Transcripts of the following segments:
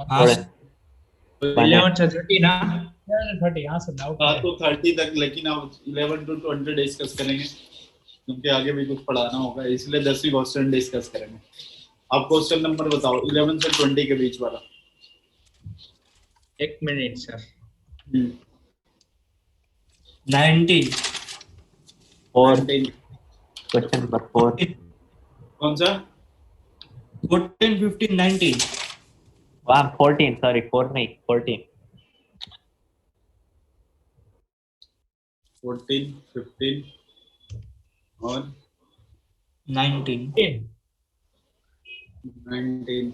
हाँ थोड़े तो 11 से 30 ना 30 यहाँ से डाउट हाँ है। तो 30 तक, लेकिन अब 11 to 20 डिस्कस करेंगे क्योंकि आगे भी कुछ पढ़ाना होगा, इसलिए 10वीं क्वेश्चन डिस्कस करेंगे। आप क्वेश्चन नंबर बताओ 11 से 20 के बीच वाला। एक मिनट सर। 19 4 19 क्वेश्चन नंबर 4 कौन सा? 14 15 19 हाँ 14 सॉरी 4 नहीं 14 14 15 और 19 19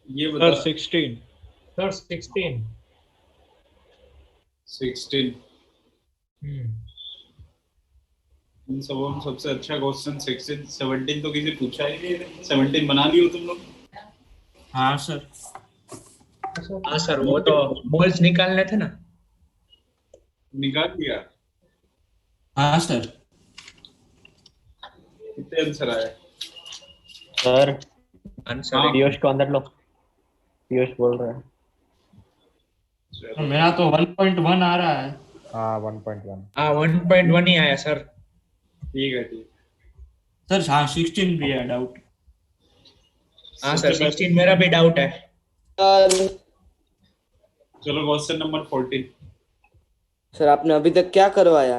ये सर बता। 16 सर 16 16 इन सबों में सबसे अच्छा क्वेश्चन 16 17 तो किसी पूछा ही नहीं। 17 बना लियो तुम लोग? हाँ सर। हाँ सर, वो तो मोल्स निकालने थे ना। निकाल दिया? हाँ सर। कितने आंसर आए? सर आंसर पीयूष को अंदर लो, पीयूष बोल रहा है। चलो, मेरा तो 1.1 आ रहा है। हाँ 1.1। हाँ 1.1 ही आया सर। ठीक है ठीक। सर हाँ 16 भी है डाउट। हाँ सर 16 मेरा भी डाउट है। चलो क्वेश्चन नंबर 14 सर आपने अभी तक क्या करवाया?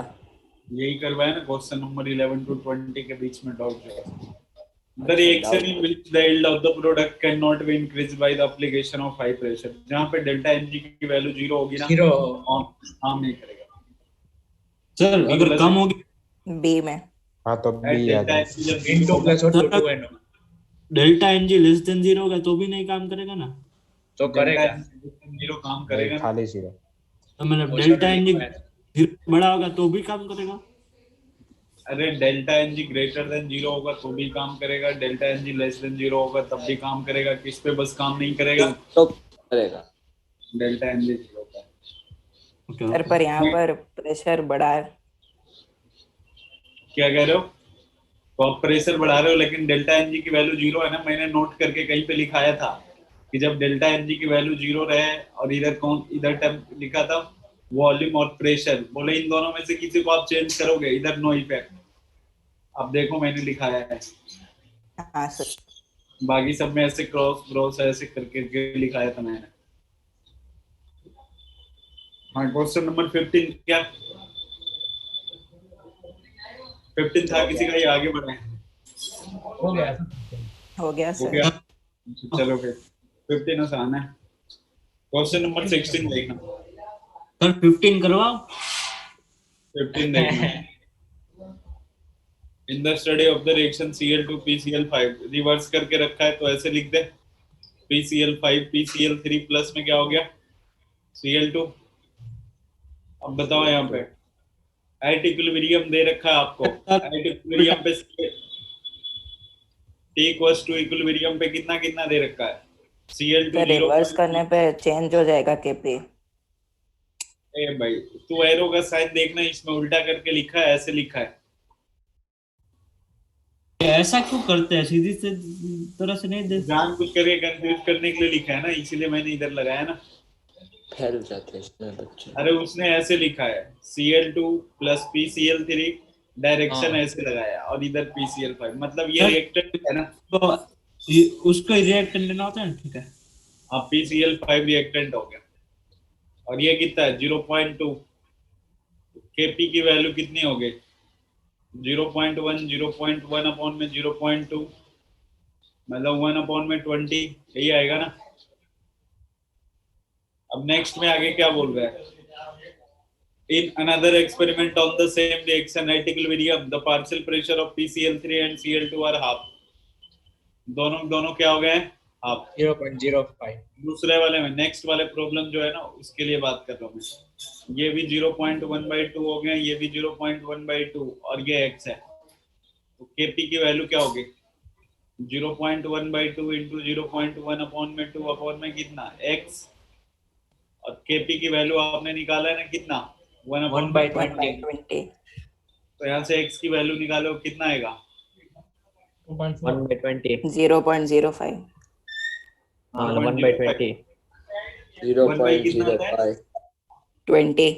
यही करवाया ना, क्वेश्चन नंबर 11 to 20 के बीच में डाउट जो है। The reaction in which the yield of the product cannot be increased by the application of high pressure, जहाँ पे डेल्टा एनजी की वैल्यू 0 होगी ना, 0 काम नहीं करेगा। सर अगर कम होगी बी में। हाँ तो बी आ डेल्टा जाए। एनजी जब इनटू प्लस और 2 n delta n g less than 0 होगा तो भी नहीं काम करेगा ना। तो करेगा। 0 काम करेगा ना। खाली 0। तो मतलब वो डेल्टा सर एनजी लिखा है। 0 बड़ा होगा तो भी काम करेगा। अरे डेल्टा एनजी ग्रेटर देन 0 होगा तो भी काम करेगा, डेल्टा एनजी लेस देन 0 होगा तब भी काम करेगा। किस पे बस काम नहीं करेगा? तो करेगा। डेल्टा एनजी 0 का। सर पर यहाँ पर प्रेशर बढ़ा है। क्या कह रहे हो? तो आप प्रेशर बढ़ा रहे हो लेकिन डेल्टा एनजी की वैल्यू 0 है ना। मैंने नोट करके कहीं पे लिखाया था कि जब डेल्टा एनजी की वैल्यू 0 रहे और इधर टर्म लिखा था वॉल्यूम और प्रेशर, बोले इन दोनों में से किसी को आप चेंज करोगे, इधर नो इफेक्ट। अब देखो मैंने लिखाया है, हाँ सर। बाकी सब में ऐसे क्रॉस क्रॉस ऐसे करके लिखाया था मैंने। हाँ क्वेश्चन नंबर 15 क्या 15 था किसी का? ये आगे बढ़े। हो गया हो गया हो सर। गया? चलो फिर 15 आसान है। क्वेश्चन नंबर 16 देखना। सर 15 करवाओ। 15 देखना। In the study of the reaction Cl2 PCl5, reverse करके रखा है तो ऐसे लिख दे PCl5 PCl3 प्लस में क्या हो गया Cl2। अब बताओ यहाँ पे एट इक्विलिब्रियम दे रखा है आपको। एट इक्विलिब्रियम पे T इक्वल्स टू इक्विलिब्रियम पे कितना कितना दे रखा है Cl2 सर 0। रिवर्स करने पे चेंज हो जाएगा केपी। ए भाई तू एरो का साइन देखना, इसमें उल्टा करके लिखा है, ऐसे लिखा है। ऐसा क्यों करते हैं, सीधी से तरह से नहीं दे। जानबूझ करके कंफ्यूज करने के लिए लिखा है ना, इसीलिए मैंने इधर लगाया ना। फैल जाते हैं इसमें बच्चे। अरे उसने ऐसे लिखा है Cl2 प्लस PCl3, डायरेक्शन ऐसे लगाया और इधर PCl5, मतलब ये रिएक्टेंट है ना। तो उसको रिएक्ट लेना होता है। ठीक है। अब PCl5 रिएक्टेंट हो गया और ये कितना है 0.2। Kp की वैल्यू कितनी हो गई 0.1 0.1 अपॉन में 0.2 मतलब 1 अपॉन में 20, यही आएगा ना। अब नेक्स्ट में आगे क्या बोल रहा है? In another experiment on the same reaction at equilibrium, the partial pressure of PCl3 and Cl2 are half. दोनों क्या हो गए हैं? हाफ। 0.05। दूसरे वाले में नेक्स्ट वाले प्रॉब्लम जो है ना उसके लिए बात कर रहा हूँ मैं। ये भी 0.1/2 हो गए, ये भी 0.1/2 और ये x है तो Kp की वैल्यू क्या होगी 0.1/2 इंटू 0.1 अपॉन में 2 अपॉन में कितना x, और Kp की वैल्यू आपने निकाला है ना कितना 1/20। तो यहाँ से x की वैल्यू निकालो कितना आएगा 1/20 0.05। हाँ 1/20. 1 by कितना आता है? 20.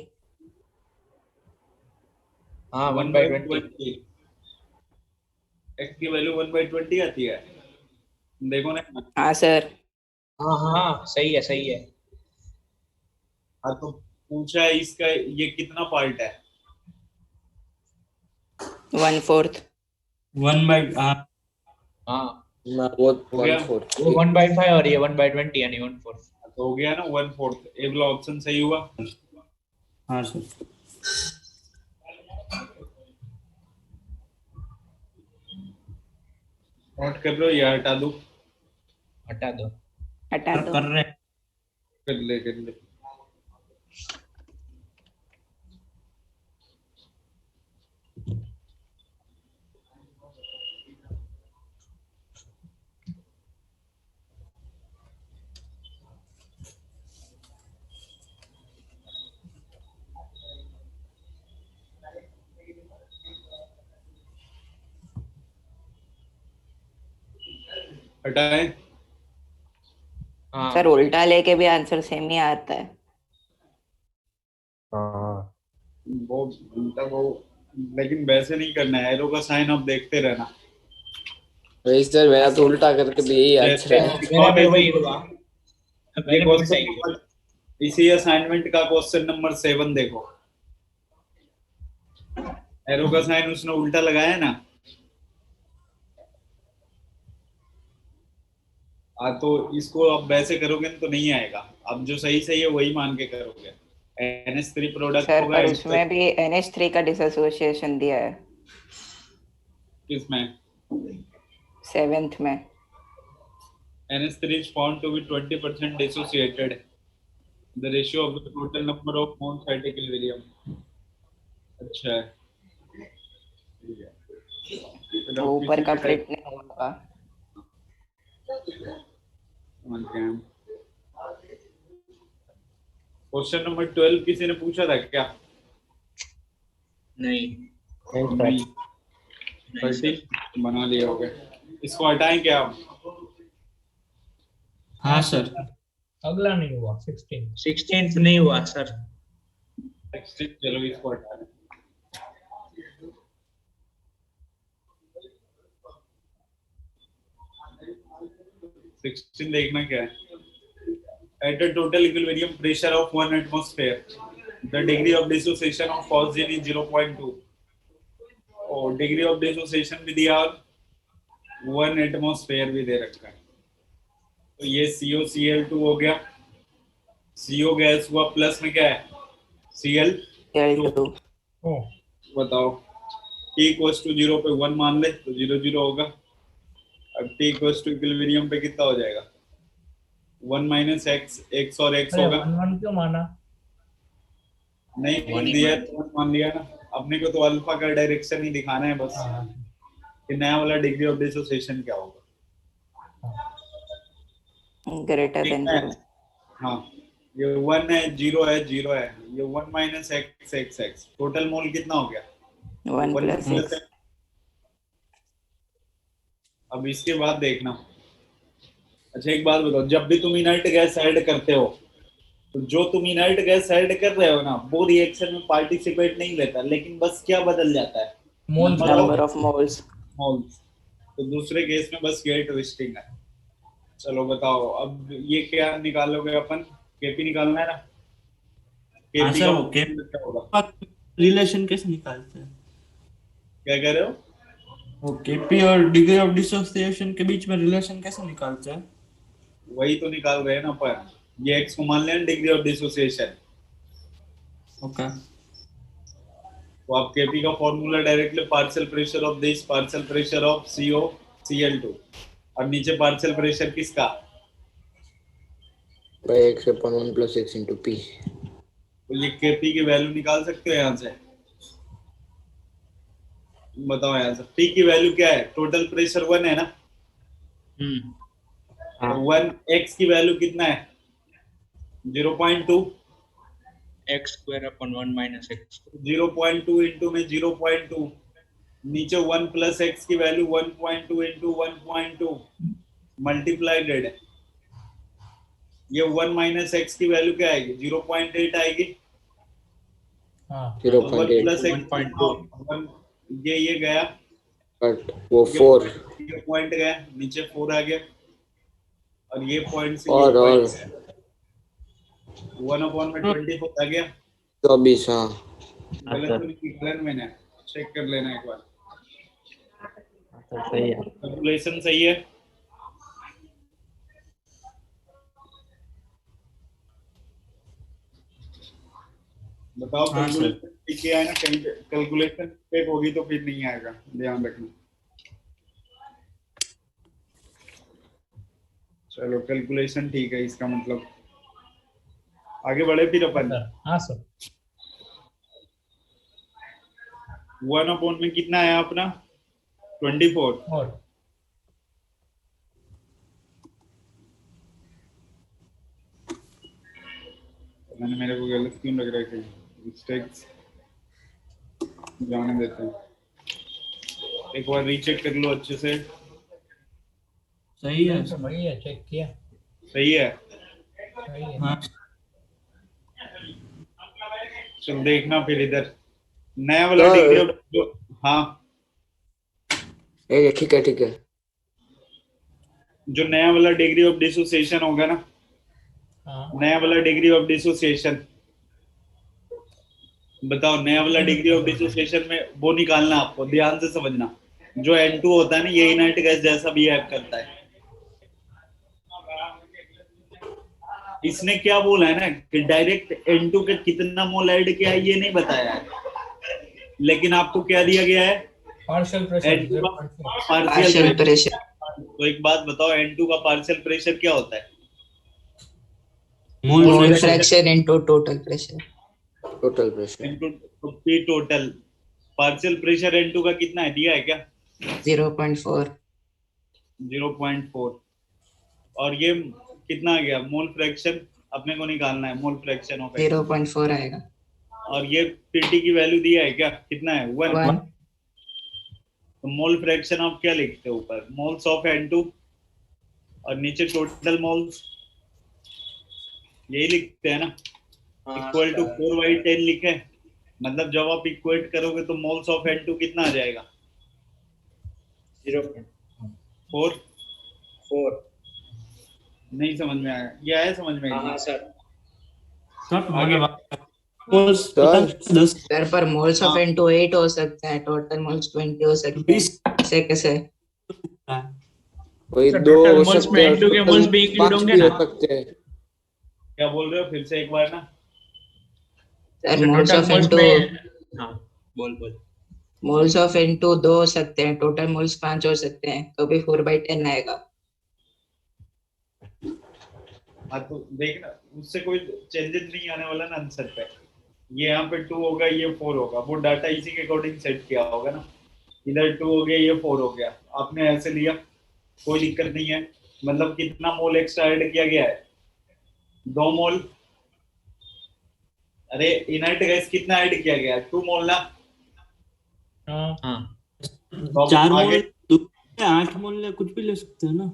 हाँ 1 1 by by 20. 20. x की वैल्यू 1/20 आती है, देखो ना। हाँ सर. हाँ हाँ सही है. हाँ तो पूछा है इसका ये कितना पार्ट है? 1/4. 1 by हाँ हाँ हो गया? वो 1/5 और ये 1/20 यानी 1/4. तो हो गया ना 1/4. ए वाला ऑप्शन सही हुआ। हाँ सर. नोट कर लो या हटा दो? हटा दो. हटा दो. कर रहे हैं. कर ले. हटाए? हाँ सर उल्टा लेके भी आंसर सेम ही आता है. हाँ वो लेकिन वैसे नहीं करना है, एरो का साइन आप देखते रहना। वही सर, मेरा तो उल्टा करके भी यही आंसर है। मेरा भी वही हुआ. ये मैंने भी सही किया. क्वेश्चन इसी असाइनमेंट का क्वेश्चन नंबर 7 देखो, एरो का साइन उसने उल्टा लगाया ना। तो इसको आप वैसे करोगे तो नहीं आएगा, अब जो सही है वही मान के करोगे। NH3 प्रोडक्ट सर होगा पर उसमें भी NH3 का डिसोसिएशन दिया है किसमें? 7th में. NH3 is found to be 20% dissociated. The ratio of the total number of moles at equilibrium. अच्छा है. वो ऊपर का प्लेट नहीं होगा. क्वेश्चन नंबर 12 किसी ने पूछा था क्या? नहीं. बना लिया होगा, इसको हटाएं क्या आप? हाँ सर. अगला नहीं हुआ 16. 16th नहीं हुआ सर. चलो इसको हटा दें. देखना क्या है? At a total equilibrium pressure of 1 atmosphere, the degree of dissociation of oxygen is 0.2. और डिग्री ऑफ डिसोसिएशन भी दिया और 1 एटमॉस्फेयर भी दे रखा है. तो ये COCl2 हो गया. CO गैस हुआ, प्लस में क्या है? Cl2. बताओ T इक्वल्स टू 0 पे 1 मान ले तो 0 0 होगा. अब T इक्वल्स टू इक्विलिब्रियम पे कितना हो जाएगा? 1 माइनस x और x होगा. 1 क्यों माना? नहीं मान दिया तो 1 मान लिया ना. अपने को तो अल्फा का डायरेक्शन ही दिखाना है बस कि नया वाला डिग्री ऑफ डिसोसिएशन क्या होगा. Greater than 0. हाँ ये 1 है, 0 है, 0 है. ये 1 माइनस x टोटल मोल कितना हो गया? 1 प्लस x. अब इसके बाद देखना. अच्छा एक बात बताओ, जब भी तुम इनर्ट गैस ऐड करते हो तो जो तुम इनर्ट गैस ऐड कर रहे हो ना वो रिएक्शन में पार्टिसिपेट नहीं लेता, लेकिन बस क्या बदल जाता है? Number of moles. तो दूसरे केस में बस ये ट्विस्टिंग है. चलो बताओ अब ये क्या निकालोगे अपन? केपी निकालना है ना. हाँ सर. वो केपी रिलेशन कैसे निकालते हैं? क्या कह रहे हो? वो केपी और डिग्री ऑफ डिसोसिएशन के बीच में रिलेशन कैसे निकालते हैं? वही तो निकाल रहे हैं ना अपन. ये x को मान लेना डिग्री ऑफ डिसोसिएशन. ओके. तो आप केपी का formula directly partial pressure of this, partial pressure of COCl2 और नीचे पार्शियल प्रेशर किसका? x upon 1 plus x into p. तो ये केपी की वैल्यू निकाल सकते हो यहाँ से. बताओ यहाँ से P की वैल्यू क्या है? टोटल प्रेशर 1 है ना. 1 x की वैल्यू कितना है? 0.2. x square upon 1 minus x. 0.2 into में 0.2, नीचे 1 प्लस x की वैल्यू 1.2 इंटू 1.2 मल्टीप्लाइडेड ये 1 माइनस एक्स की वैल्यू क्या आएगी? 0.8 आएगी। हाँ 1 0.8 प्लस एक्स, ये गया, बट वो 4 ये पॉइंट गया, नीचे 4 आ गया, और ये पॉइंट से और 1/24 आ गया। 24 हाँ गलत तो नहीं निकाला ना मैंने? चेक कर लेना एक बार। सर सही है। कैलकुलेशन सही है। बताओ हाँ, सर। कैलकुलेशन ठीक किया है ना? कहीं पे कैलकुलेशन पे होगी तो फिर नहीं आएगा, ध्यान रखना। चलो कैलकुलेशन ठीक है, इसका मतलब आगे बढ़े फिर अपन। सर हाँ सर 1 में कितना आया अपना? 24। और मैंने, मेरे को गलत क्यों लग रहा है? कहीं मिस्टेक्स जाने देते हैं, एक बार रीचेक कर लो अच्छे से। सही है। नहीं, सर वही है, चेक किया सही है। सही है। हाँ चल देखना फिर इधर नया वाला तो- डिग्री ऑफ, हाँ ठीक है ठीक है। जो नया वाला डिग्री ऑफ डिसोसिएशन होगा ना, हाँ नया वाला डिग्री ऑफ डिसोसिएशन, बताओ नया वाला डिग्री ऑफ डिसोसिएशन में वो निकालना आपको, ध्यान से समझना। जो N2 होता है ना, ये इनर्ट गैस जैसा बिहेव करता है। इसने क्या बोला है ना कि डायरेक्ट N2 के कितना मोल ऐड किया है ये नहीं बताया है, लेकिन आपको क्या दिया गया है? पार्शियल प्रेशर N2 का 0.4 पार्शियल प्रेशर। प्रेशर तो एक बात बताओ, N2 का पार्शियल प्रेशर क्या होता है? Mole mole fraction. Fraction into total pressure total pressure N2 तो P total. Partial pressure N2 का कितना है, दिया है क्या? 0.4 0.4। और ये कितना आ गया? मोल फ्रैक्शन अपने को निकालना है, मोल फ्रैक्शन ऑफ N2। 0.4 आएगा। और ये पीटी की वैल्यू दिया है क्या? कितना है? 1। 1 तो मोल फ्रैक्शन आप क्या लिखते हो? ऊपर मोल्स ऑफ N2 और नीचे टोटल मोल्स, यही लिखते हैं ना? इक्वल टू 4/10 लिखे, मतलब जब आप इक्वेट करोगे तो मोल्स ऑफ N2 कितना आ जाएगा? 4। नहीं समझ में आया? ये आया समझ में? सर सर आगे। मोल्स पता है, 10 सर पर मोल्स ऑफ इनटू 8 हो सकता है, टोटल मोल्स 20 हो सकते हैं। 20 ऐसे कैसे? वही सर, 2 total हो moles सकते में हैं, N2 के total moles भी include 5 होंगे भी ना? हो सकते हैं। क्या बोल रहे हो? फिर से एक बार ना। Sir moles total of moles into में हाँ बोल मोल्स ऑफ इनटू 2 हो सकते हैं, टोटल मोल्स 5 हो सकते हैं, तो भी 4/10 आएगा। हाँ तो देखना, उससे कोई चेंजेस नहीं आने वाला ना आंसर पे। ये यहाँ पे 2 होगा, ये 4 होगा, वो डाटा इसी के अकॉर्डिंग सेट किया होगा ना। इधर 2 हो गया, ये 4 हो गया, आपने ऐसे लिया, कोई दिक्कत नहीं है। मतलब कितना मोल एक्स्ट्रा ऐड किया गया है? 2 मोल। अरे इनर्ट गैस कितना ऐड किया गया है? 2 मोल ना। हाँ 4 आगे मोल 8 मोल कुछ भी ले सकते हैं ना।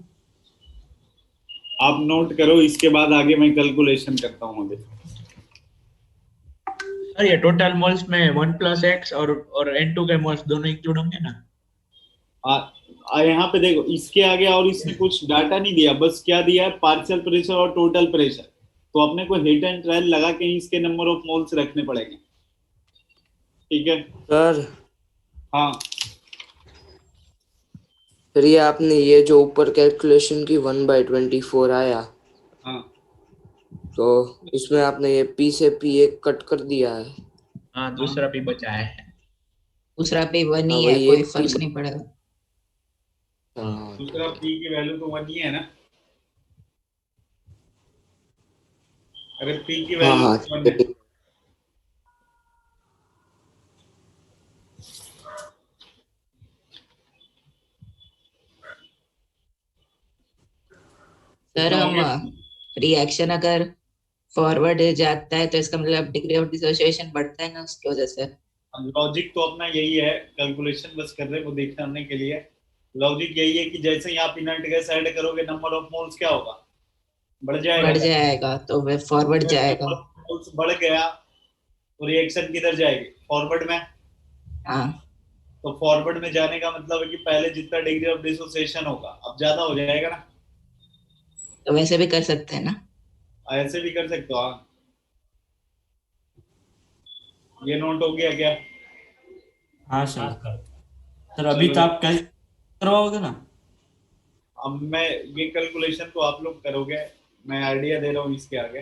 आप नोट करो, इसके बाद आगे मैं कैलकुलेशन करता हूँ अभी। सर ये टोटल मोल्स में 1+X और N2 के मोल्स दोनों इंक्लूड होंगे ना? यहाँ पे देखो, इसके आगे और इसने कुछ डाटा नहीं दिया, बस क्या दिया है? पार्शियल प्रेशर और टोटल प्रेशर। तो अपने को हिट एंड ट्रायल लगा के इसके नंबर ऑफ मोल्स रखने पड़ेंगे, ठीक है? सर हाँ फिर ये आपने ये जो ऊपर कैलकुलेशन की 1/24 आया, हाँ तो इसमें आपने ये P से P1 कट कर दिया है। हाँ दूसरा भी बचा है। दूसरा पे 1 ही हाँ, है, वही कोई एक फर्क P- नहीं पड़ेगा। हाँ दूसरा पी की वैल्यू तो 1 ही है ना? अरे पी की हाँ वैल्यू हाँ 1 है। सर हम रिएक्शन अगर फॉरवर्ड जाता है तो इसका मतलब डिग्री ऑफ डिसोसिएशन बढ़ता है ना, उसकी वजह से। लॉजिक तो अपना यही है, कैलकुलेशन बस कर रहे हैं वो दिखाने के लिए। लॉजिक यही है कि जैसे ही आप इनर्ट गैस ऐड करोगे, नंबर ऑफ मोल्स क्या होगा? बढ़ जाएगा बढ़ क्या? जाएगा तो वे फॉरवर्ड जाएगा। मोल्स बढ़ गया तो रिएक्शन किधर जाएगी? फॉरवर्ड में। हाँ तो फॉरवर्ड में जाने का मतलब है कि पहले जितना डिग्री ऑफ डिसोसिएशन होगा अब ज्यादा हो जाएगा ना। तो वैसे भी कर सकते हैं ना। ऐसे भी कर सकते हो हाँ। ये नोट हो गया क्या? हाँ हाँ सर। कर। सर अभी चलो। तो आप कैसे करवाओगे ना? अब मैं ये कैलकुलेशन तो आप लोग करोगे, मैं आइडिया दे रहा हूँ इसके आगे।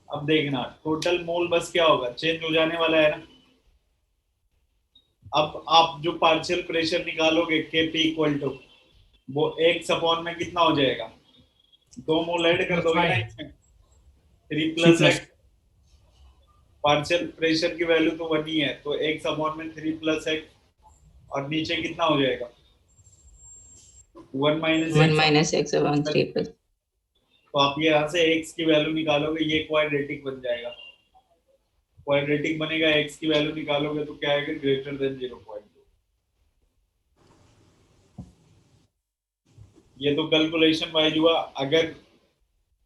अब देखना टोटल मोल बस क्या होगा, चेंज हो जाने वाला है ना। अब आप जो पार्शियल प्रेशर निकालोगे के पी इक्वल टू, वो एक अपॉन में कितना हो जाएगा? 2 मोल ऐड कर दोगे ना 5 इसमें, 3 three plus plus. X. Partial pressure की वैल्यू तो 1 ही है, तो एक अपॉन में 3 प्लस एक्स और नीचे कितना हो जाएगा? 1 minus 1 x. Minus x upon 3 plus. तो आप ये यहाँ से एक्स की वैल्यू निकालोगे, ये क्वाड्रेटिक बन जाएगा। क्वाड्रेटिक बनेगा, एक्स की वैल्यू निकालोगे तो क्या आएगा? Greater than 0.2। ये तो कैलकुलेशन वाइज हुआ। अगर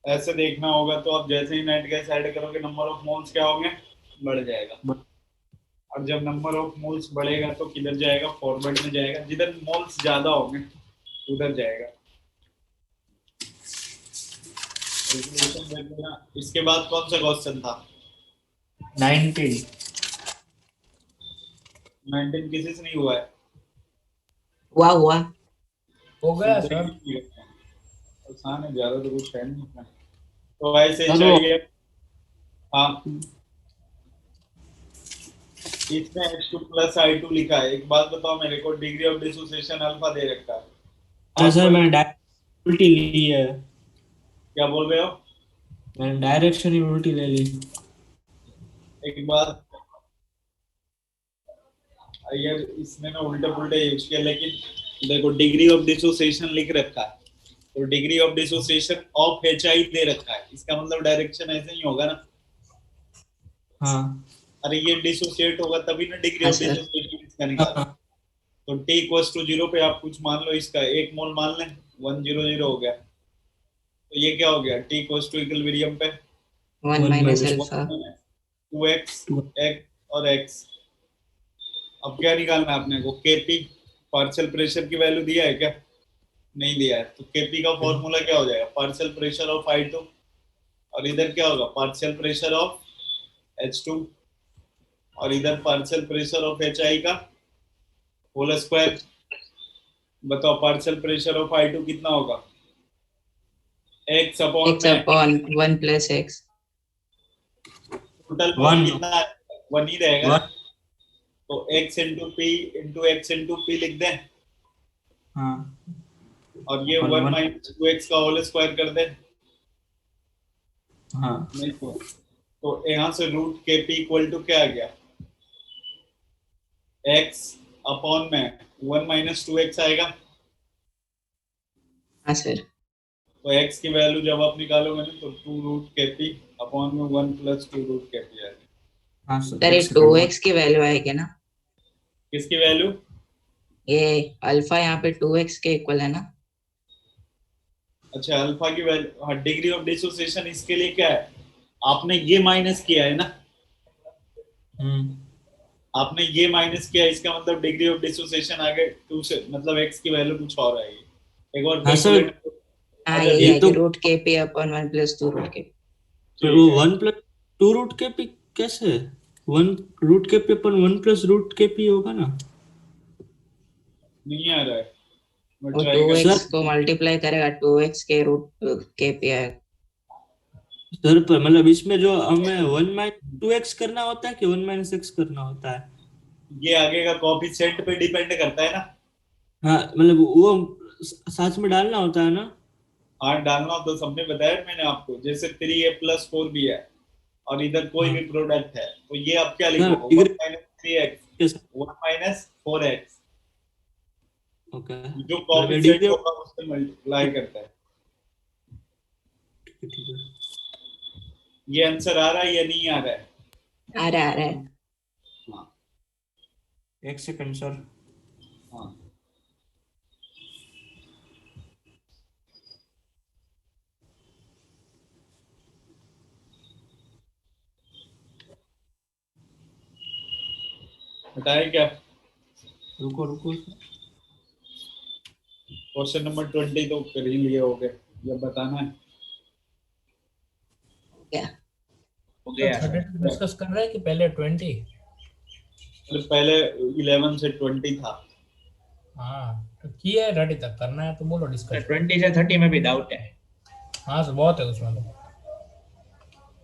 ऐसे देखना होगा तो आप जैसे ही नेट गैस ऐड करोगे नंबर ऑफ मोल्स क्या होंगे? बढ़ जाएगा। और जब नंबर ऑफ मोल्स बढ़ेगा तो किधर जाएगा? फॉरवर्ड में जाएगा, जिधर मोल्स ज्यादा होंगे उधर जाएगा। कैलकुलेशन देख लेना। इसके बाद कौन सा क्वेश्चन था? 19। 19 किसी से नहीं हुआ है? हुआ हो गया सर। आसान है, ज्यादा तो कुछ है नहीं इसमें। तो ऐसे चलो। चाहिए। हाँ, इसमें H2 प्लस I2 लिखा है। एक बात बताओ मेरे को, डिग्री ऑफ डिसोसिएशन अल्फा दे रखा है। तो सर आपको मैंने डायरेक्ट उल्टी ली है। क्या बोल रहे हो? मैंने डायरेक्शन ही उल्टी ले ली। एक बात, यार इसमें ना उल्टे पुल्टे यूज किया, लेकिन देखो डिग्री ऑफ डिसोसिएशन लिख रखा है, तो degree of dissociation of HI दे रखा है, इसका मतलब डायरेक्शन ऐसे ही होगा ना। हाँ अरे ये डिसोसिएट होगा तभी ना डिग्री हाँ ऑफ सर। डिसोसिएशन इसका निकालो। हाँ तो T इक्वल्स टू 0 पे आप कुछ मान लो, इसका 1 मोल मान लें, 100 हो गया। तो ये क्या हो गया? T इक्वल्स टू इक्विलिब्रियम पे 1 माइनस 1 अल्फा। 2x x और x। अब क्या निकालना है अपने को? Kp पार्शियल प्रेशर की वैल्यू दिया है क्या? नहीं दिया है। तो Kp का फॉर्मूला क्या हो जाएगा? पार्शियल प्रेशर ऑफ I2, और इधर क्या होगा? पार्शियल प्रेशर ऑफ H2, और इधर पार्शियल प्रेशर ऑफ HI का होल स्क्वायर। बताओ पार्शियल प्रेशर ऑफ I2 कितना होगा? x अपॉन x में upon 1 plus x. Total mole 1 कितना है? 1 ही रहेगा ना। 1। तो x into P into x into P लिख दें, हाँ और ये और 1 1। माइनस 2x का होल स्क्वायर कर दें। हाँ नहीं तो यहाँ से रूट के पी इक्वल टू क्या आ गया? x अपॉन में 1 माइनस 2x आएगा। हाँ सर। तो x की वैल्यू जब आप निकालोगे ना तो 2 रूट के पी अपॉन में 1 प्लस 2 रूट के पी आएगा। हाँ सर। सर ये एक सेकंड 2x की वैल्यू आएगी ना। किसकी वैल्यू? ये अल्फा यहाँ पे 2x के इक्वल है ना। अच्छा अल्फा की वैल्यू, हाँ डिग्री ऑफ डिसोसिएशन इसके लिए क्या है? आपने ये माइनस किया है ना, आपने ये माइनस किया, इसका मतलब डिग्री ऑफ डिसोसिएशन आगे 2 से मतलब x की वैल्यू कुछ और आएगी। एक और हाँ सर। कैलकुलेट। हाँ अच्छा यही ये आएगी तो रूट के पी अपॉन 1 प्लस 2 रूट के। फिर वो 1 प्लस 2 रूट के पी कैसे? 1 रूट के पी अपन 1 प्लस रूट के पी होगा ना। नहीं आ रहा है, मैं वो ट्राई कर। 2x सर को मल्टीप्लाई करेगा 2x के रूट के पी आएगा। सर पर मतलब इसमें जो हमें 1 माइनस 2x करना होता है कि 1 माइनस x करना होता है? ये आगे का कोएफिशिएंट पे डिपेंड करता है ना। हाँ मतलब वो साथ में डालना होता है ना। हाँ डालना तो सबने बताया मैंने आपको, जैसे 3a प्लस 4b है और इधर कोई हाँ भी प्रोडक्ट है, तो ये आप क्या सर लिखोगे? 1 डिग्री माइनस 3x, के साथ। 1 माइनस 4x, ओके जो मतलब ये डिग्री कोएफिशिएंट होगा उससे मल्टीप्लाई करता है। ठीक है। ये आंसर आ रहा है या नहीं आ रहा है? आ रहा है। हाँ एक सेकंड सर। हाँ। हटाए क्या? रुको रुको क्वेश्चन नंबर 20 तो कर ही लिए होगे, ये बताना है। क्या हो गया सर। 32 डिस्कस कर रहे हैं कि पहले 20? मतलब पहले 11 से 20 था। हाँ तो किया है 30 तक करना है तो बोलो डिस्कस। 20 से 30 में भी डाउट है। हाँ सर बहुत है उसमें तो।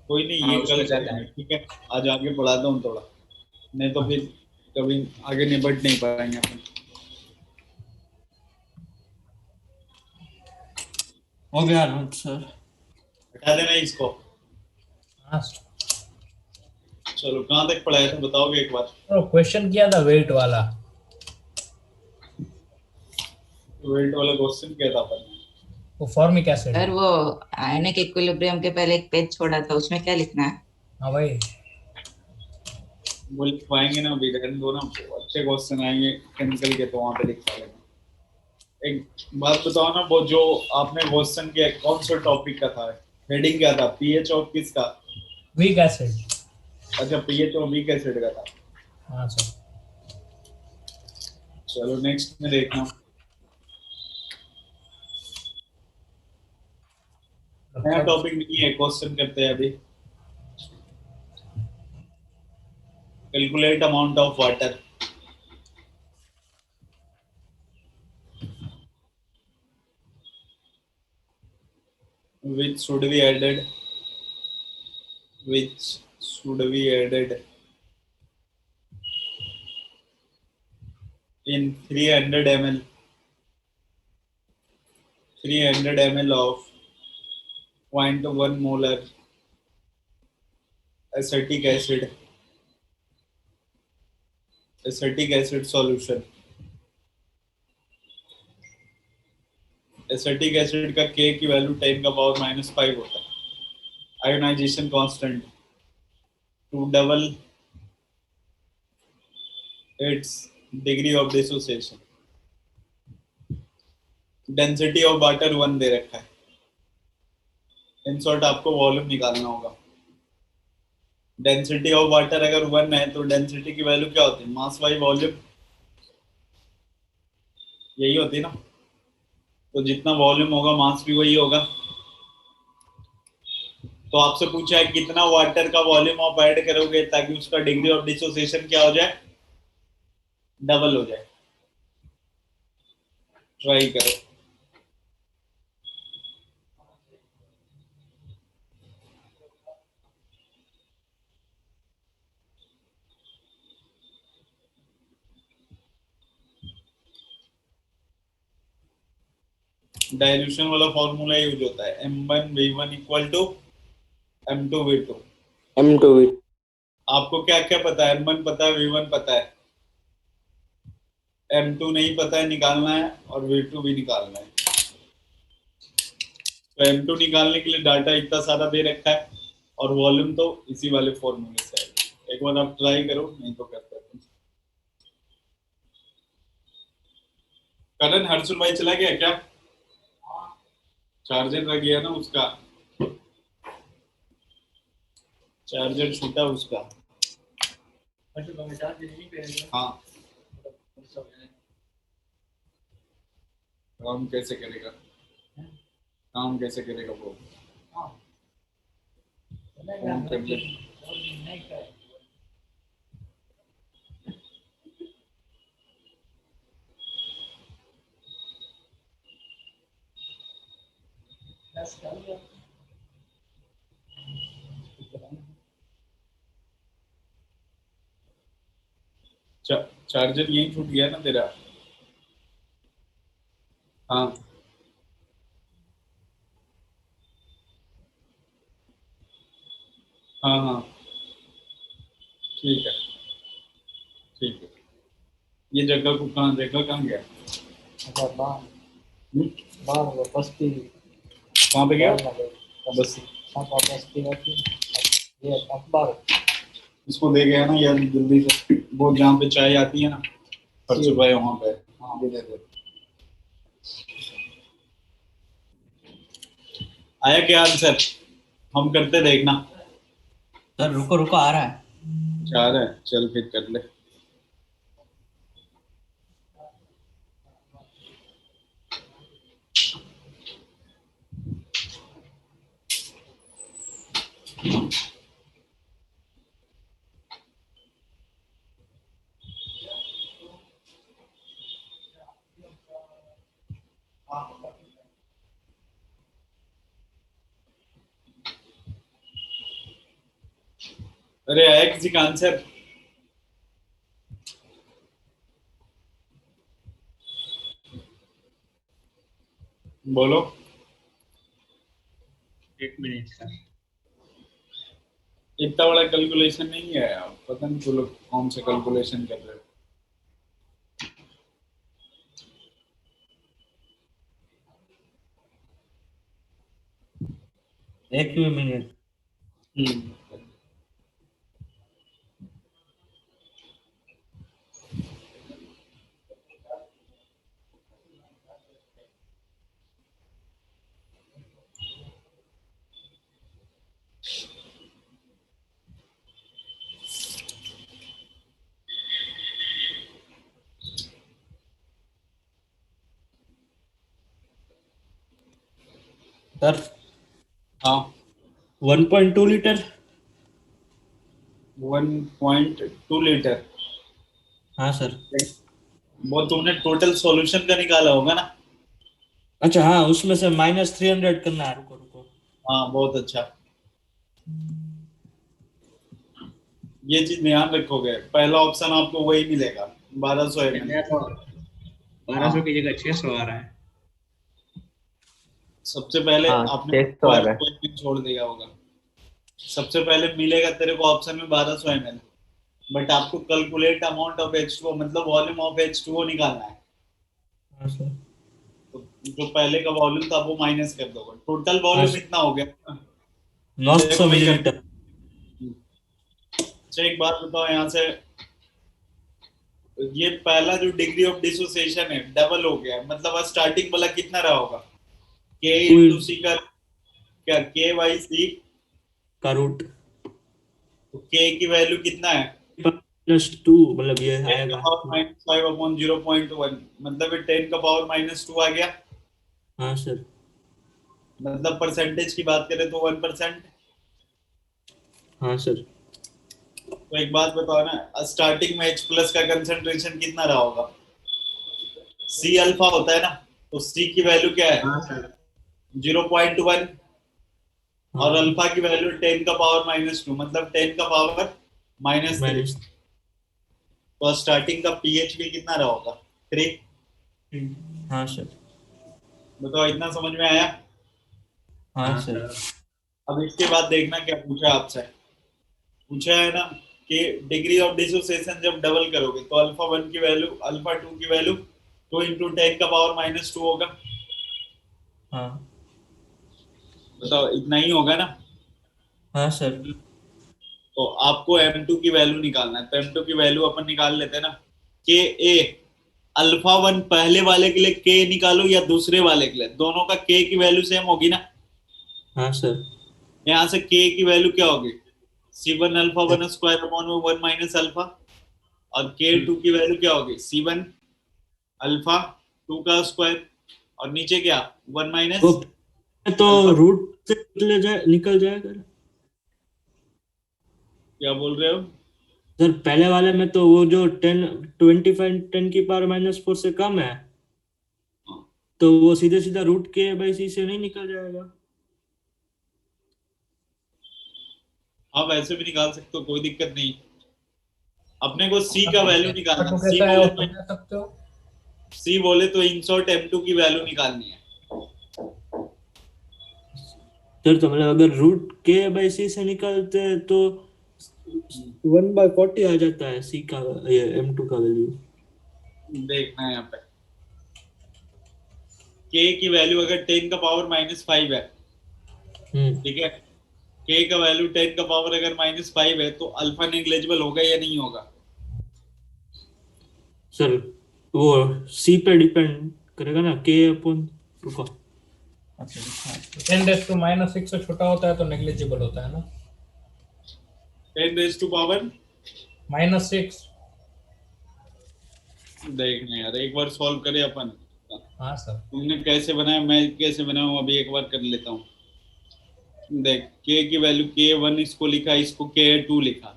कोई नहीं, हाँ, ये उसमें कल ज्यादा करेंगे, है। ठीक है। आज आगे बढ़ाता हूँ थोड़ा, नहीं तो फिर कभी आगे निपट नहीं पाएंगे अपन। हो गया नोट सर। हटा देना इसको। हाँ सर। चलो कहाँ तक पढ़ाया था बताओगे एक बार? तो क्वेश्चन किया था वेट वाला। वेट वाला क्वेश्चन क्या था अपन? वो फॉर्मिक एसिड। सर वो आयनिक इक्विलिब्रियम के पहले एक पेज छोड़ा था, उसमें क्या लिखना है? हाँ भाई। वो लिख पाएंगे ना अभी, रहने दो ना, अच्छे क्वेश्चन आएंगे केमिकल के तो वहाँ पे लिख पाएंगे। एक बात बताओ ना, वो जो आपने क्वेश्चन किया कौन सा टॉपिक का था? हेडिंग क्या था? पीएच ऑफ किसका? Weak acid. अच्छा, पीएच ऑफ वीक एसिड का था। हाँ सर। चलो नेक्स्ट में देखना। नया टॉपिक नहीं है, क्वेश्चन करते हैं अभी। Calculate amount of water. Which should be added? Which should be added in 300 ml? 300 ml of 0.1 molar acetic acid solution. Acetic acid का K की वैल्यू 10 का पावर -5 होता है। Ionization constant to double its degree of dissociation. Density of water 1 दे रखा है। In short आपको volume निकालना होगा। डेंसिटी ऑफ वाटर अगर 1 है तो डेंसिटी की वैल्यू क्या होती है? मास बाई वॉल्यूम, यही होती है ना। तो जितना वॉल्यूम होगा मास भी वही होगा। तो आपसे पूछा है कितना वाटर का वॉल्यूम आप ऐड करोगे ताकि उसका डिग्री ऑफ डिसोसिएशन क्या हो जाए? डबल हो जाए। ट्राई करो। डाइल्यूशन वाला फॉर्मूला यूज होता है M1V1 equal to M2V2। M2V। आपको क्या क्या पता है? M1 पता है, V1 पता है, M2 नहीं पता है, निकालना है, और V2 भी निकालना है। तो M2 निकालने के लिए डाटा इतना सारा दे रखा है और वॉल्यूम तो इसी वाले फॉर्मूले से आएगा। एक बार आप ट्राई करो, नहीं तो करते हैं। करण, हर्षुल भाई चला गया क्या? चार्जर रह गया ना उसका, चार्जर छूटा उसका। हाँ, काम कैसे करेगा? काम कैसे करेगा वो? फोन कर ले। चार्जर यहीं छूट गया ना तेरा? हाँ हाँ हाँ, ठीक है ठीक है। ये जगह को कहाँ, जगह कहाँ गया? बस्ती कहाँ पे गया? बस ये अखबार इसको दे गया ना यार, जल्दी से। वो जहाँ पे चाय आती है ना, हर्षुल भाई वहाँ पे। हाँ, ये दे दे। आया क्या आंसर? हम करते देखना। सर रुको रुको आ रहा है। चाह रहा है, चल फिर कर ले। अरे एक्स जी का आंसर बोलो। 1 मिनट सर। इतना बड़ा कैलकुलेशन नहीं है, आप पता नहीं तुम लोग कौन से कैलकुलेशन कर रहे हो। एक मिनट। सर हाँ 1.2 लीटर। 1.2 लीटर। हाँ सर। वो तुमने टोटल सॉल्यूशन का निकाला होगा ना। अच्छा हाँ, उसमें से -300 करना है। रुको रुको। हाँ बहुत अच्छा, ये चीज ध्यान रखोगे। पहला ऑप्शन आपको वही मिलेगा 1200 ml। मेरा तो 1200 की जगह 600 आ रहा है। सबसे पहले हाँ, आपने 600 आ रहा है। क्वेश्चन छोड़ दिया होगा। सबसे पहले मिलेगा तेरे को ऑप्शन में 1200 ml, बट आपको कैलकुलेट अमाउंट ऑफ H2O मतलब वॉल्यूम ऑफ H2O निकालना है। हाँ सर। तो जो पहले का वॉल्यूम था वो माइनस कर दोगे, टोटल वॉल्यूम हाँ। इतना हो गया। 900 मिलीलीटर। अच्छा एक बात बताओ यहाँ से, ये पहला जो डिग्री ऑफ डिसोसिएशन है डबल हो गया, मतलब स्टार्टिंग वाला कितना रहा होगा? के इंटू सी का क्या, के बाई सी का रूट तो के की वैल्यू कितना है? +2, मतलब ये 10 का आएगा। पावर -5 अपॉन 0.1, मतलब ये 10 का पावर -2 आ गया। हाँ सर। मतलब परसेंटेज की बात करें तो 1%। हाँ सर। तो एक बात बताओ ना, स्टार्टिंग में H+ का कंसंट्रेशन कितना रहा होगा? C अल्फा होता है ना, तो C की वैल्यू क्या है? हाँ सर। 0.1 और हाँ। अल्फा की वैल्यू 10 का पावर -2, मतलब 10 का पावर -3। माइनस। तो स्टार्टिंग का पीएच भी कितना रहा होगा? 3। हाँ सर। बताओ इतना समझ में आया? हाँ सर। अब इसके बाद देखना क्या पूछा आपसे। पूछा है ना कि डिग्री ऑफ डिसोसिएशन जब डबल करोगे तो अल्फा 1 की वैल्यू अल्फा 2 की वैल्यू 2 इंटू 10 का पावर -2 होगा। हाँ। बताओ इतना ही होगा ना। हाँ सर। तो आपको M2 की वैल्यू निकालना है, तो M2 की वैल्यू अपन निकाल लेते हैं ना। के ए अल्फा 1 पहले वाले के लिए के निकालो या दूसरे वाले के लिए, दोनों का के की वैल्यू सेम होगी ना। हाँ सर। यहाँ से के की वैल्यू क्या होगी? C1 alpha 1 square upon 1 minus alpha, और K2 की वैल्यू क्या होगी? C1 अल्फा 2 का स्क्वायर, और नीचे क्या 1 माइनस तो अल्फा। रूट से निकल जाएगा। क्या बोल रहे हो? सर पहले वाले में तो वो जो 25 10 की पावर -4 से कम है, तो वो सीधे सीधा √K/C से नहीं निकल जाएगा। हाँ वैसे भी निकाल सकते हो, कोई दिक्कत नहीं। अपने को C का वैल्यू निकालना तो है। कैसा है वो समझा सकते हो? C बोले तो इंसर्ट M2 की वैल्यू निकालनी है। सर तो मतलब अगर √K/C से निकालते हैं तो 1/40 आ जाता है C का, ये M2 का वैल्यू। देखना है यहाँ पे K की वैल्यू अगर 10 का पावर -5 है, ठीक है, K का वैल्यू 10 का पावर अगर -5 है तो अल्फा नेग्लिजिबल होगा या नहीं होगा? सर वो C पे डिपेंड करेगा ना, रुको। 10⁻⁻6 से छोटा होता है तो नेग्लिजिबल होता है ना। 10 रेज टू पावर -6। देखना यार, एक बार सॉल्व करें अपन। हाँ सर। तुमने कैसे बनाया, मैं कैसे बनाऊं, अभी एक बार कर लेता हूँ। देख के की वैल्यू k1 इसको लिखा, इसको k2 लिखा।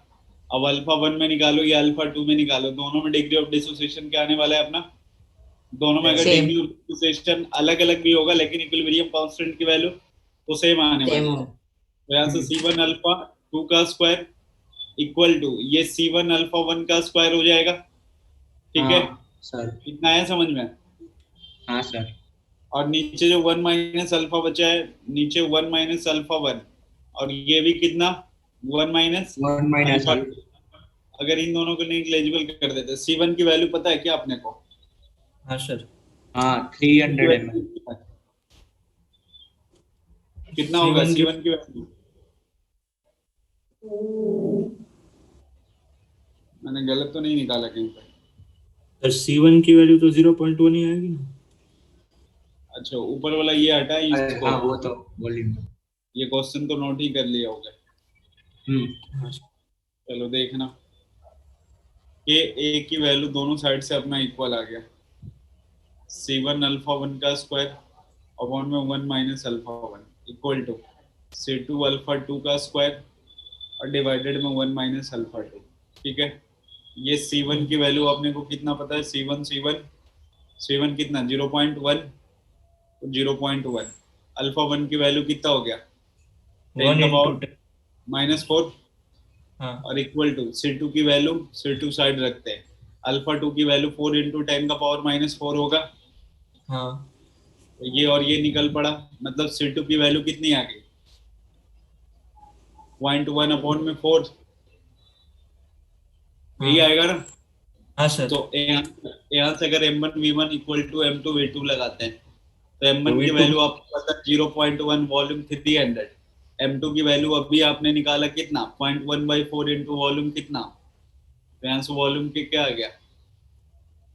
अब अल्फा 1 में निकालो या अल्फा 2 में निकालो, दोनों में डिग्री ऑफ डिसोसिएशन क्या आने वाला है अपना? दोनों में अगर Same. डिग्री ऑफ डिसोसिएशन अलग अलग भी होगा लेकिन इक्विलिब्रियम कांस्टेंट की वैल्यू तो सेम आने वाली सेम है। तो यहाँ से C1 अल्फा 2 का स्क्वायर इक्वल टू ये C1 अल्फा 1 का स्क्वायर हो जाएगा। ठीक है, सर। इतना आया समझ में? हाँ सर। और नीचे जो 1 माइनस अल्फा बचा है, नीचे 1 माइनस अल्फा 1 और ये भी कितना 1 माइनस 1 माइनस अल्फा। अगर इन दोनों को नेग्लिजिबल कर देते, C1 की वैल्यू पता है क्या अपने को? हाँ सर। हाँ 300 ml। कितना होगा C1 की- C1 की वैल्यू? मैंने गलत तो नहीं निकाला कहीं पर? सर C1 की वैल्यू तो 0.1 ही आएगी ना। अच्छा, ऊपर वाला ये हटा इसको। हाँ वो तो वॉल्यूम। ये क्वेश्चन तो नोट ही कर लिया होगा। हाँ सर। चलो देखना कि a की वैल्यू दोनों साइड से अपना इक्वल आ गया। C1 अल्फा 1 का स्क्वायर अपॉन में 1 minus alpha 1 equal to C2 alpha 2 का स्क्वायर और डिवाइडेड में 1 माइनस अल्फा 2। ठीक है, ये C1 की वैल्यू अपने को कितना पता है? C1 कितना 0.1, 0.1 अल्फा 1 की वैल्यू कितना हो गया? 1 into 10। -4 हाँ और इक्वल टू C2 की वैल्यू, C2 साइड रखते हैं, अल्फा 2 की वैल्यू 4 into 10 का पावर -4 होगा। हाँ तो ये और ये निकल पड़ा, मतलब C2 की वैल्यू कितनी आ गई? 0.1 अपॉन में 4, यही आएगा ना? हाँ सर। तो यहाँ से अगर M1 V1 equal to M2 V2 लगाते हैं तो M1 की V2 वैल्यू आपको पता है 0.1 वॉल्यूम 300, M2 की वैल्यू अभी आपने निकाला कितना 0.1/4 इंटू वॉल्यूम कितना, तो यहाँ से वॉल्यूम के क्या आ गया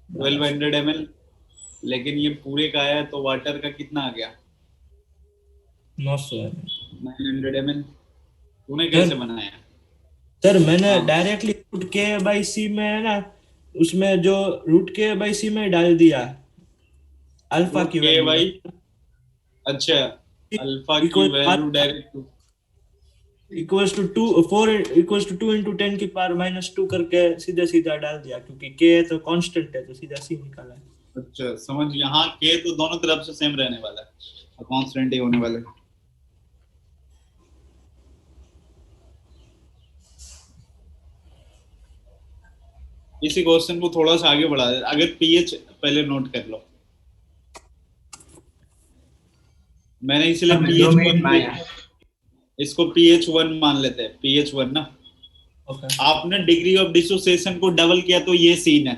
1200 ml। लेकिन ये पूरे का आया तो वाटर का कितना आ गया 900 900 ml। तूने कैसे बनाया? सर मैंने हाँ। डायरेक्टली रूट के बाई सी में है ना, उसमें जो रूट के बाई सी में डाल दिया अल्फा की के वैल्यू। भाई अच्छा, अल्फा की value direct equals to 2 4 equals to 2 into 10 की पावर -2 करके सीधा सीधा डाल दिया, क्योंकि के तो कांस्टेंट है तो सीधा सी निकाला है। अच्छा समझ, यहाँ के तो दोनों तरफ से सेम रहने वाला है, कांस्टेंट ही होने वाला है। इसी क्वेश्चन को थोड़ा सा आगे बढ़ा दे, अगर पीएच पहले नोट कर लो, मैंने इसलिए पीएच 1 इसको pH1 मान लेते हैं, pH1 ना। आपने डिग्री ऑफ डिसोसिएशन को डबल किया तो ये सीन है,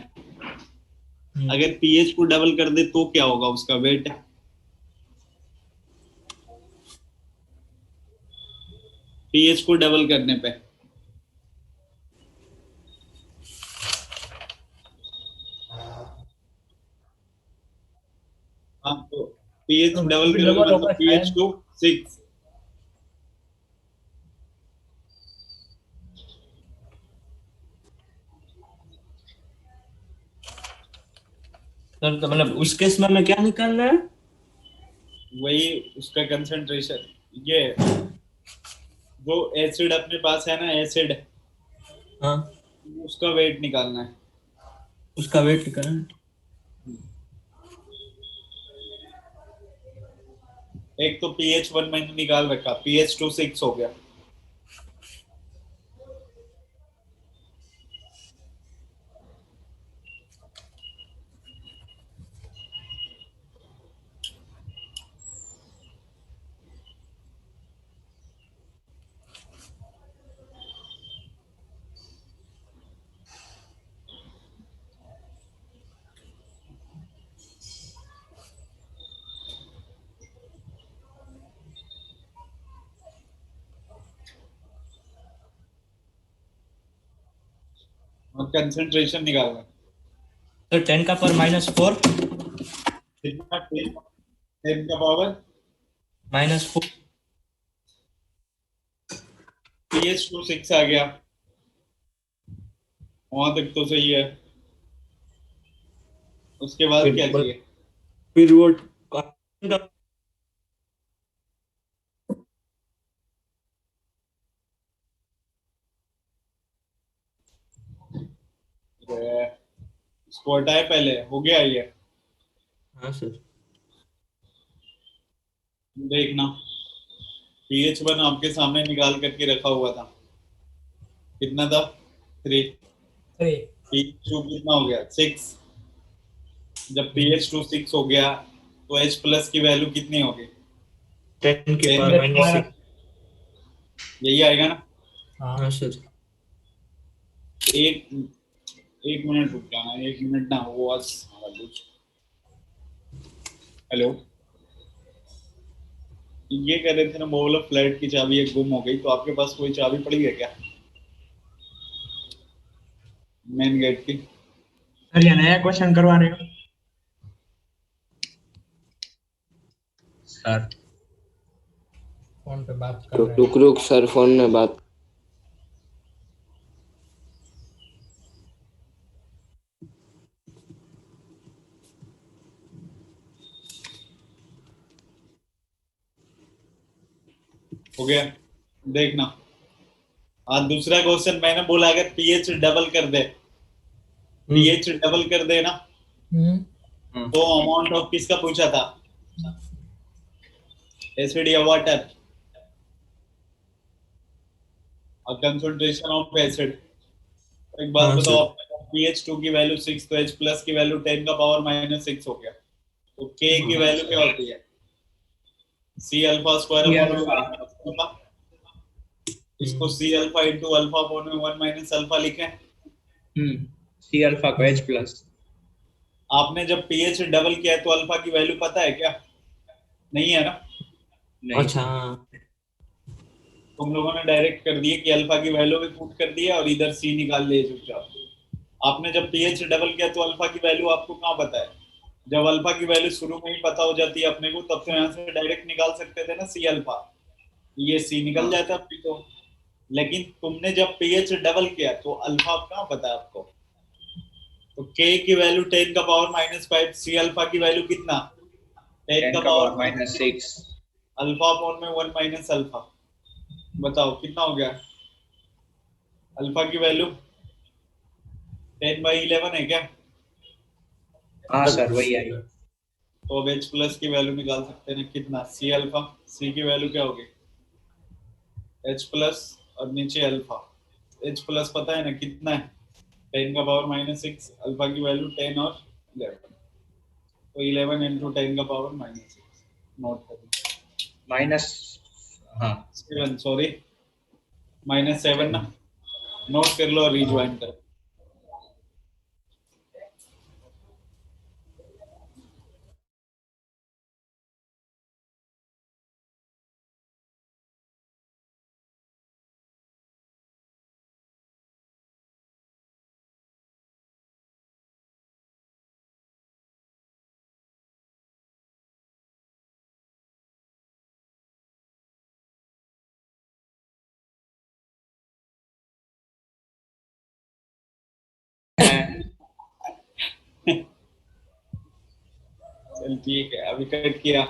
अगर pH को डबल कर दे तो क्या होगा उसका वेट? pH को डबल करने पे हाँ, तो pH डबल करोगे मतलब pH को 6। सर तो मतलब उस केस में हमें क्या निकालना है? वही उसका कंसंट्रेशन, ये जो एसिड अपने पास है ना, एसिड, हाँ उसका वेट निकालना है। उसका वेट निकालना है। एक तो pH1 मैंने निकाल रखा, pH2 6 हो गया। और कंसंट्रेशन निकालना है। तो 10 का पावर -4 कितना 10 का पावर -4 pH2 6 आ गया, वहां तक तो सही है। उसके बाद क्या चाहिए? फिर वो इसको हटाए, पहले हो गया ये। हाँ सर। देखना, pH 1 आपके सामने निकाल करके रखा हुआ था, कितना था? 3। 3 pH 2 कितना हो गया? 6। जब pH 2 6 हो गया तो H प्लस की वैल्यू कितनी होगी? 10 की 10 पावर माइनस 6। यही आएगा ना? हाँ हाँ सर। एक एक मिनट रुक जाना, 1 मिनट ना, वो आज हेलो, ये कह रहे थे ना, वो वाला फ्लैट की चाबी एक गुम हो गई, तो आपके पास कोई चाबी पड़ी है क्या मेन गेट की? सर ये नया क्वेश्चन करवा रहे हो सर? फोन पे बात कर रहे हैं। रुक रुक सर, फोन में बात। हो गया, देखना। आज दूसरा क्वेश्चन मैंने बोला, अगर pH डबल कर दे, pH डबल कर दे ना, तो अमाउंट ऑफ किसका पूछा था? एसिड या वाटर? Concentration of acid. एक बात हाँ बताओ, सर। आपने pH 2 की वैल्यू 6, तो H प्लस की वैल्यू 10 का पावर माइनस 6 हो गया, तो K की वैल्यू क्या होती है? C alpha square C upon alpha. Alpha. इसको C alpha into alpha upon 1 minus alpha लिखें। C अल्फा को H प्लस। आपने जब pH डबल किया है तो अल्फा की वैल्यू पता है क्या? नहीं है ना? नहीं अच्छा हाँ। तुम लोगों ने डायरेक्ट कर दिए कि अल्फा की वैल्यू भी पुट कर दिया और इधर C निकाल लिए चुपचाप। आपने जब pH डबल किया तो अल्फा की वैल्यू आपको कहाँ पता है? जब अल्फा की वैल्यू शुरू में ही पता हो जाती है अपने को, तब तो यहाँ से डायरेक्ट निकाल सकते थे ना C अल्फा, ये C निकल जाता अपनी तो। लेकिन तुमने जब pH डबल किया तो अल्फा कहाँ पता है आपको? तो K की वैल्यू 10 का पावर माइनस 5, C अल्फा की वैल्यू कितना? 10 का पावर माइनस 6। अल्फा अपॉन में 1 माइनस अल्फा। बताओ कितना हो गया? अल्फा की वैल्यू 10/11 है क्या? हाँ सर वही आई। तो अब H प्लस की वैल्यू निकाल सकते हैं कितना? C अल्फा, C की वैल्यू क्या होगी? H प्लस और नीचे अल्फा। H प्लस पता है ना कितना है? 10 का पावर माइनस 6, अल्फा की वैल्यू 10 और 11, तो 11 इंटू 10 का पावर माइनस 6। नोट करो, माइनस, हाँ 7, सॉरी -7 ना, नोट कर लो और रिज्वाइन करो। चल ठीक है, अभी कट किया।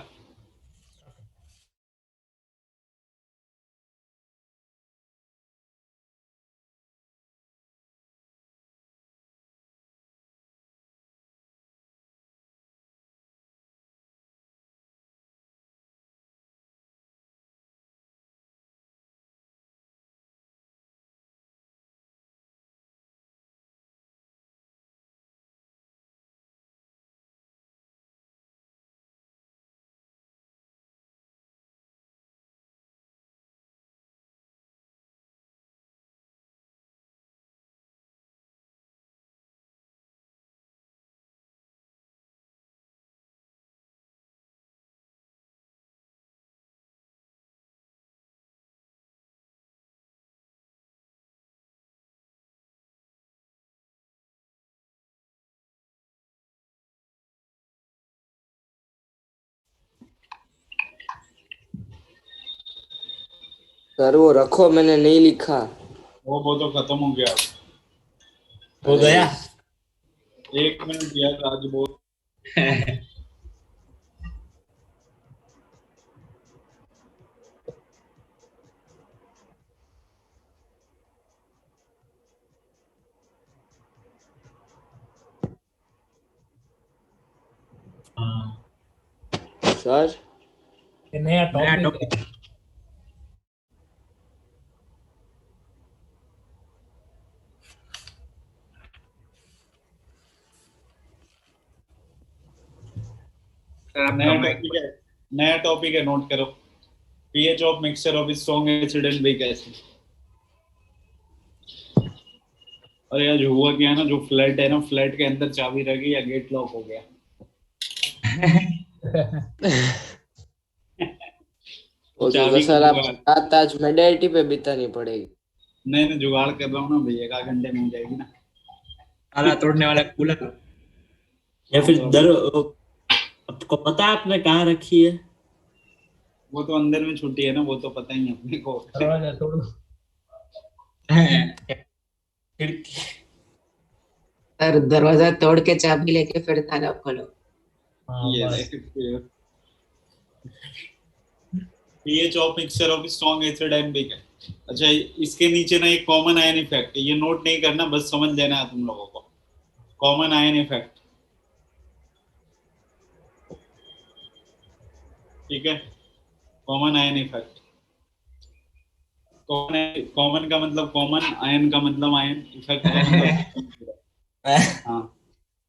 सर वो रखो, मैंने नहीं लिखा। वो तो खत्म हो गया। हो गया। 1 मिनट यार, आज बहुत सर ये नया नया टॉपिक है। नया टॉपिक है, नोट करो। pH of mixture of strong acid and weak acid. और यार जो हुआ क्या है ना, जो फ्लैट है ना, फ्लैट के अंदर चाबी रह गई या गेट लॉक हो गया। वो चाबी तो सर का आप जुगाड़। रात आज मेडिटी पे बितानी पड़ेगी। नहीं जुगाड़ कर रहा हूँ ना भैया, एक आध घंटे में हो जाएगी ना। ताला तोड़ने वाला कूलर। या फिर आपको पता है आपने कहाँ रखी है? वो तो अंदर में छुट्टी है ना, वो तो पता ही है अपने को। दरवाजा तोड़। खिड़की। सर दरवाजा तोड़ के चाबी लेके फिर ताला खोलो। हाँ ये बस। pH of mixture of strong acid and weak. अच्छा, इसके नीचे ना एक कॉमन आयन इफेक्ट, ये नोट नहीं करना, बस समझ लेना है तुम लोगों को। कॉमन आयन इफेक्ट, ठीक है। कॉमन आयन इफेक्ट, कॉमन का मतलब कॉमन, आयन का मतलब आयन, इफेक्ट का मतलब हाँ।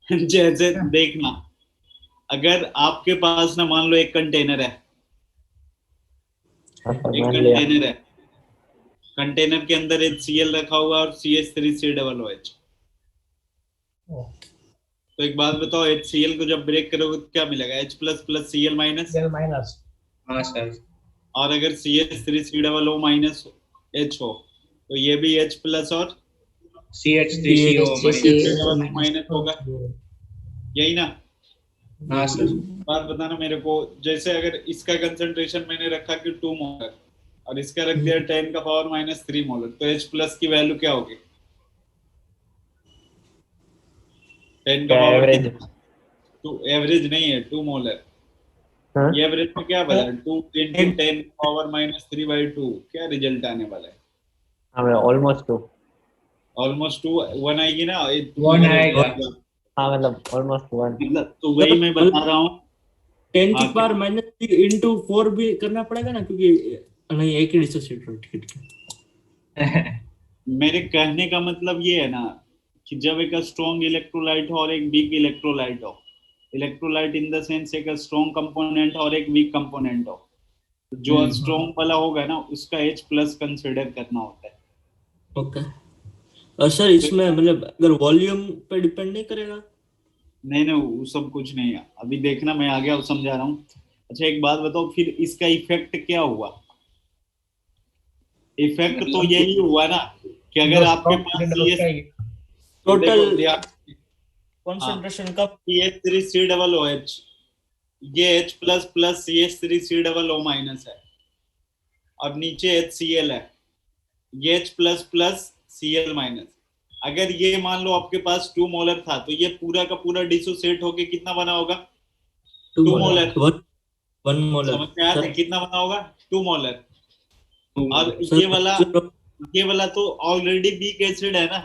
जैसे देखना, अगर आपके पास ना मान लो एक कंटेनर है, कंटेनर के अंदर HCl रखा हुआ और CH3COOH। तो एक बात बताओ, HCl को जब ब्रेक करोगे तो क्या मिलेगा? H plus plus Cl minus. Cl minus. हाँ सर। और अगर CH3COO माइनस H हो तो ये भी H प्लस और CH3CO माइनस होगा, यही ना? हाँ सर। बात बताना मेरे को, जैसे अगर इसका कंसंट्रेशन मैंने रखा कि 2 मोलर और इसका रख दिया 10⁻³ मोलर, तो H प्लस की वैल्यू क्या होगी? 10 का पावर एवरेज। तो एवरेज नहीं है, 2 मोलर। हाँ? ये एवरेज में क्या बना? 2 × 10⁻³ क्या रिजल्ट आने वाला है? हमें ऑलमोस्ट 2। ऑलमोस्ट 2, 1 आएगी ना? 1 आएगा। हाँ मतलब ऑलमोस्ट 1। मतलब तो वही मैं बता रहा हूँ। 10 हाँ, की पावर -3 इंटू 4 भी करना पड़ेगा ना, क्योंकि नहीं एक ही डिसोसिएटर। ठीक है। मेरे कहने का मतलब ये है ना कि जब एक स्ट्रॉन्ग इलेक्ट्रोलाइट हो और एक वीक इलेक्ट्रोलाइट हो, इलेक्ट्रोलाइट इन द सेंस एक स्ट्रॉन्ग कंपोनेंट और एक वीक कंपोनेंट हो, तो जो स्ट्रॉन्ग वाला होगा ना उसका H प्लस कंसिडर करना होता है। ओके। और सर इसमें मतलब अगर वॉल्यूम पे डिपेंड नहीं करेगा? नहीं वो सब कुछ नहीं है, अभी देखना मैं आगे अब समझा रहा हूँ। अच्छा एक बात बताओ, फिर इसका इफेक्ट क्या हुआ? इफेक्ट तो यही हुआ ना कि अगर आपके पास टोटल देखो कंसंट्रेशन का CH3COOH, ये H plus plus CH3COO minus है और नीचे HCl है, ये H plus plus Cl minus. अगर ये मान लो आपके पास 2 मोलर था तो ये पूरा का पूरा डिसोसिएट होके कितना बना होगा? 2 मोलर। 1 मोलर। समझ में आया था कितना बना होगा? 2 मोलर। और सर, ये वाला तो ऑलरेडी वीक एसिड है ना,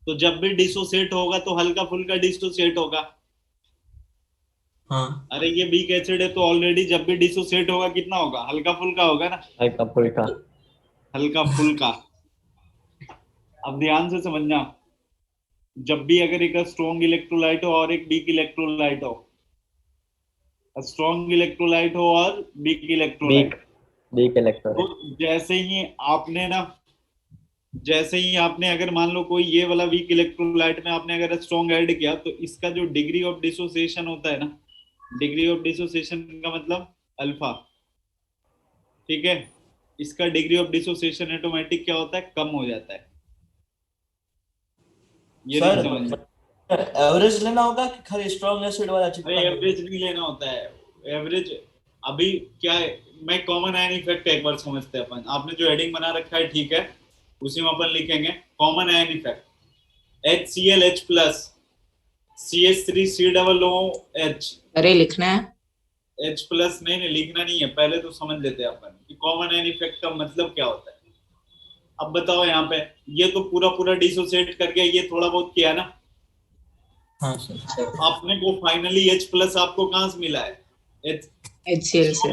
तो जब भी डिसोसिएट होगा तो हल्का फुल्का डिसोसिएट होगा। हाँ। अरे ये वीक एसिड है तो ऑलरेडी जब भी डिसोसिएट होगा कितना होगा? हल्का फुल्का होगा ना। हल्का फुल्का। हल्का फुल्का। अब ध्यान से समझना, जब भी अगर एक स्ट्रॉन्ग इलेक्ट्रोलाइट हो और एक वीक इलेक्ट्रोलाइट हो, स्ट्रॉन्ग इलेक्ट्रोलाइट हो और वीक इलेक्ट्रोलाइट, वीक इलेक्ट्रोलाइट, तो जैसे ही आपने अगर मान लो कोई ये वाला वीक इलेक्ट्रोलाइट में आपने अगर स्ट्रॉन्ग ऐड किया, तो इसका जो डिग्री ऑफ डिसोसिएशन होता है ना, डिग्री ऑफ डिसोसिएशन का मतलब अल्फा, ठीक है, इसका डिग्री ऑफ डिसोसिएशन ऑटोमेटिक क्या होता है? कम हो जाता है। ये नहीं समझ, एवरेज लेना होगा कि खाली स्ट्रॉन्ग एसिड वाला चिपका? एवरेज नहीं लेना होता है। एवरेज अभी क्या है, मैं कॉमन आयन इफेक्ट एक बार समझते हैं अपन। आपने जो हेडिंग बना रखा है ठीक है, उसी में अपन लिखेंगे common ion effect, HClH plus CH3COOH। अरे लिखना है। H प्लस नहीं लिखना नहीं है, पहले तो समझ लेते हैं अपन कि कॉमन आयन इफेक्ट का मतलब क्या होता है। अब बताओ यहाँ पे, ये तो पूरा डिसोसिएट कर गया, ये थोड़ा बहुत किया ना। हाँ सर। आपने को फाइनली H प्लस आपको कहाँ से मिला है? HCl से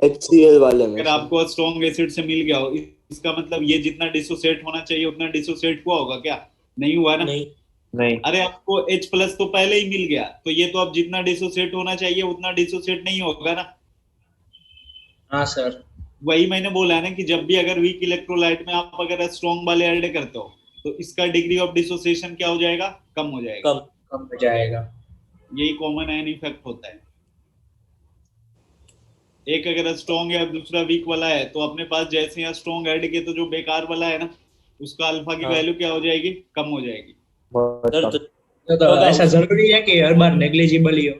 HCl वाले में अगर आपको स्ट्रॉन्ग एसिड से मिल गया हो, इसका मतलब ये जितना डिसोसिएट होना चाहिए उतना डिसोसिएट हुआ होगा क्या? नहीं हुआ ना? नहीं। नहीं, अरे आपको H प्लस तो पहले ही मिल गया, तो ये तो अब जितना डिसोसिएट होना चाहिए उतना डिसोसिएट नहीं होगा ना। हाँ सर। वही मैंने बोला है ना कि जब भी अगर वीक इलेक्ट्रोलाइट में आप अगर स्ट्रॉन्ग वाले ऐड करते हो तो इसका डिग्री ऑफ डिसोसिएशन क्या हो जाएगा? कम हो जाएगा। कम। कम हो जाएगा। यही कॉमन आयन इफेक्ट होता है। एक अगर स्ट्रॉन्ग है दूसरा वीक वाला है तो अपने पास जैसे यहाँ स्ट्रॉन्ग ऐड किए तो जो बेकार वाला है ना उसका अल्फा की हाँ। वैल्यू क्या हो जाएगी? कम हो जाएगी। बहुत सर कम। तो तो होगा ऐसा जरूरी है कि हर बार नेग्लिजिबल ही हो?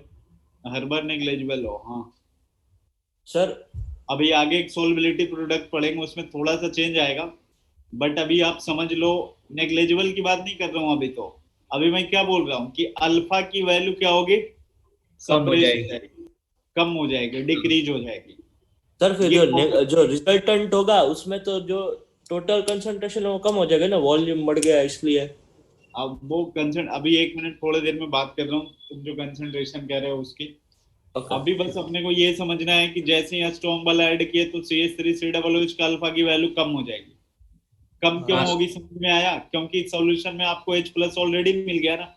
हर बार नेग्लिजिबल हो, हाँ। सर अभी आगे एक सोल्युबिलिटी प्रोडक्ट पढ़ेंगे उसमें थोड़ा सा चेंज आएगा, बट अभी आप समझ लो नेग्लिजिबल की बात नहीं कर रहा हूँ अभी। तो अभी मैं क्या बोल रहा हूँ कि अल्फा की वैल्यू क्या होगी? कम हो सप्रेस जाएगी। कम हो जाएगी, डिक्रीज हो जाएगी। सर फिर ये जो रिजल्टेंट होगा उसमें तो जो टोटल कंसंट्रेशन है वो कम हो जाएगा ना, वॉल्यूम बढ़ गया इसलिए। अब वो कंसंट अभी 1 मिनट थोड़ी देर में बात कर रहा हूँ, तुम जो कंसंट्रेशन कह रहे हो उसकी। अभी बस अपने को ये समझना है कि जैसे यहाँ स्ट्रॉन्ग वाला ऐड किए तो CH3COOH का अल्फा की वैल्यू कम हो जाएगी। कम क्यों हाँ। होगी समझ में आया? क्योंकि सॉल्यूशन में आपको H प्लस ऑलरेडी मिल गया ना।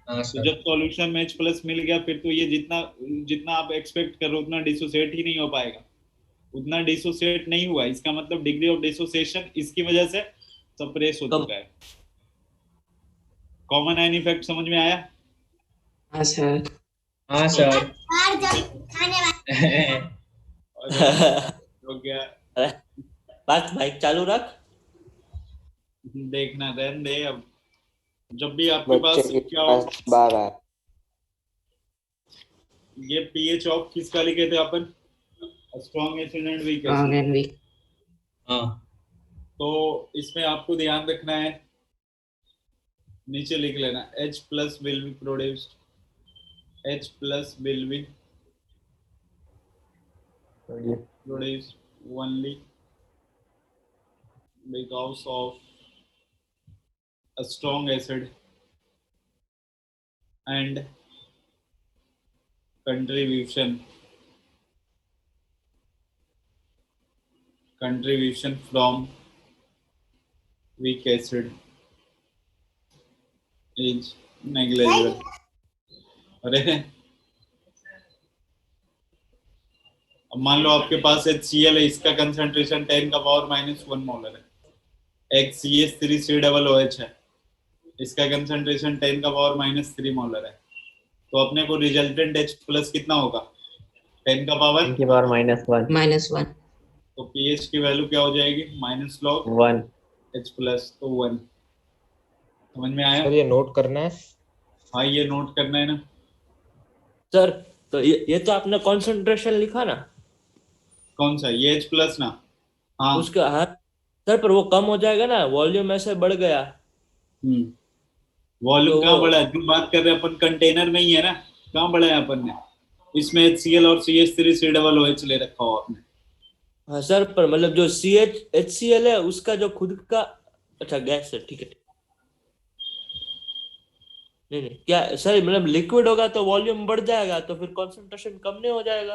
हाँ तो सर। जब सॉल्यूशन में H प्लस मिल गया फिर तो ये जितना जितना आप एक्सपेक्ट कर रहे हो उतना डिसोसिएट ही नहीं हो पाएगा। उतना डिसोसिएट नहीं हुआ, इसका मतलब डिग्री ऑफ डिसोसिएशन इसकी वजह से सप्रेस हो कम। चुका है। कॉमन आयन इफेक्ट समझ में आया? हाँ सर। हाँ सर। और हो गया। बात माइक चालू रख। देखना रहने दे। अब जब भी आपके बच्चे पास के क्या हो, पास 12 है। ये पीएच ऑफ किसका लिखे थे अपन? Strong acid and weak Strong acid. and weak. हाँ। तो इसमें आपको ध्यान रखना है, नीचे लिख लेना H plus will be produced, H plus will be produced only because of a strong acid and contribution from weak acid is negligible. अरे अब मान लो आपके पास HCl है, इसका कंसंट्रेशन 10 का पावर -1 मोलर है। एक CH3COOH है, इसका कंसंट्रेशन 10 का पावर -3 मोलर है। तो अपने को रिजल्टेंट H प्लस कितना होगा? 10 का पावर की पावर -1 -1. तो pH की वैल्यू क्या हो जाएगी? -log 1। H प्लस तो 1। समझ में आया? सर ये नोट करना है। हाँ ये नोट करना है ना। सर तो ये तो आपने कंसंट्रेशन लिखा ना, कौन सा? ये H प्लस ना? हाँ। उसका हाँ सर, पर वो कम हो जाएगा ना, वॉल्यूम ऐसे बढ़ गया। वॉल्यूम तो कहाँ वो- बढ़ा है? जो बात कर रहे हैं अपन कंटेनर में ही है ना, कहाँ बढ़ा है अपन ने? इसमें HCl और CH3COOH ले रखा हो आपने। हाँ सर, पर मतलब जो HCl है उसका जो खुद का, अच्छा गैस है, ठीक है। नहीं क्या सर, मतलब लिक्विड होगा तो वॉल्यूम बढ़ जाएगा तो फिर कंसंट्रेशन कम नहीं हो जाएगा?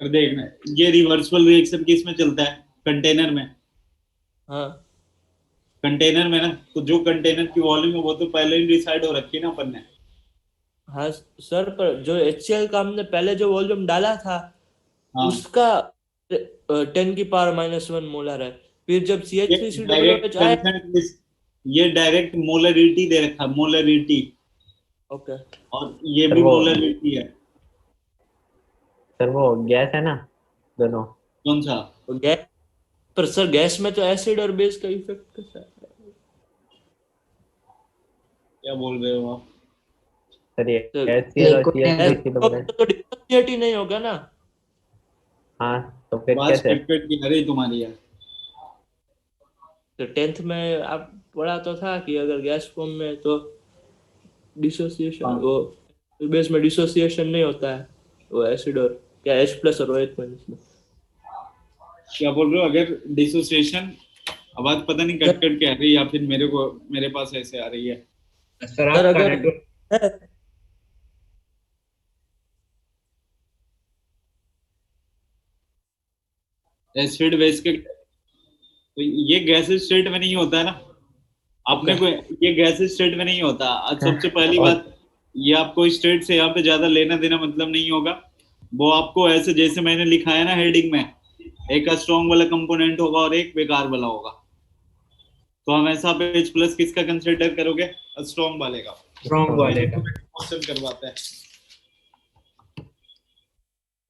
अरे देखना, ये रिवर्सिबल रिएक्शन किस में चलता है? कंटेनर में। हाँ कंटेनर में ना, तो जो कंटेनर की वॉल्यूम है वो तो पहले ही डिसाइड हो रखी है ना अपन ने। हाँ सर, पर जो HCl का हमने पहले जो वॉल्यूम डाला था हाँ। उसका 10 की पावर -1 मोलर है। फिर जब ये CH3COOH डायरेक्ट आया, ये डायरेक्ट मोलरिटी दे रखा, मोलरिटी। ओके, और ये सर भी वो- मोलरिटी है। सर वो गैस है ना दोनों। कौन सा? तो गैस, पर सर गैस में तो एसिड और बेस का इफेक्ट कैसा है? क्या बोल रहे हो आप? सर ये तो HCl और liquid है। CH3 तो डिसोसिएट ही नहीं होगा ना। हाँ तो फिर बात कैसे? क्रिकेट की हरी तुम्हारी यार। तो 10th में आप पढ़ा तो था कि अगर गैस फॉर्म में तो डिसोसिएशन, हाँ। वो बेस में डिसोसिएशन नहीं होता है, वो एसिड और क्या H प्लस और OH माइनस में। क्या बोल रहे हो? अगर डिसोसिएशन, आवाज पता नहीं कट कट के आ रही है या फिर मेरे पास ऐसे आ रही है। सर सर आपका अगर नेटवर्क एसिड बेस के, तो ये गैस स्टेट में नहीं होता है ना, आपने कोई, ये गैस स्टेट में नहीं होता। आज सबसे पहली बात, ये आपको स्टेट से यहाँ पे ज्यादा लेना देना मतलब नहीं होगा। वो आपको ऐसे जैसे मैंने लिखा है ना हेडिंग में, एक स्ट्रॉन्ग वाला कंपोनेंट होगा और एक बेकार वाला होगा। तो हमेशा पे H प्लस किसका कंसिडर करोगे? स्ट्रॉन्ग वाले का। स्ट्रॉन्ग वाले का। क्वेश्चन करवाते हैं।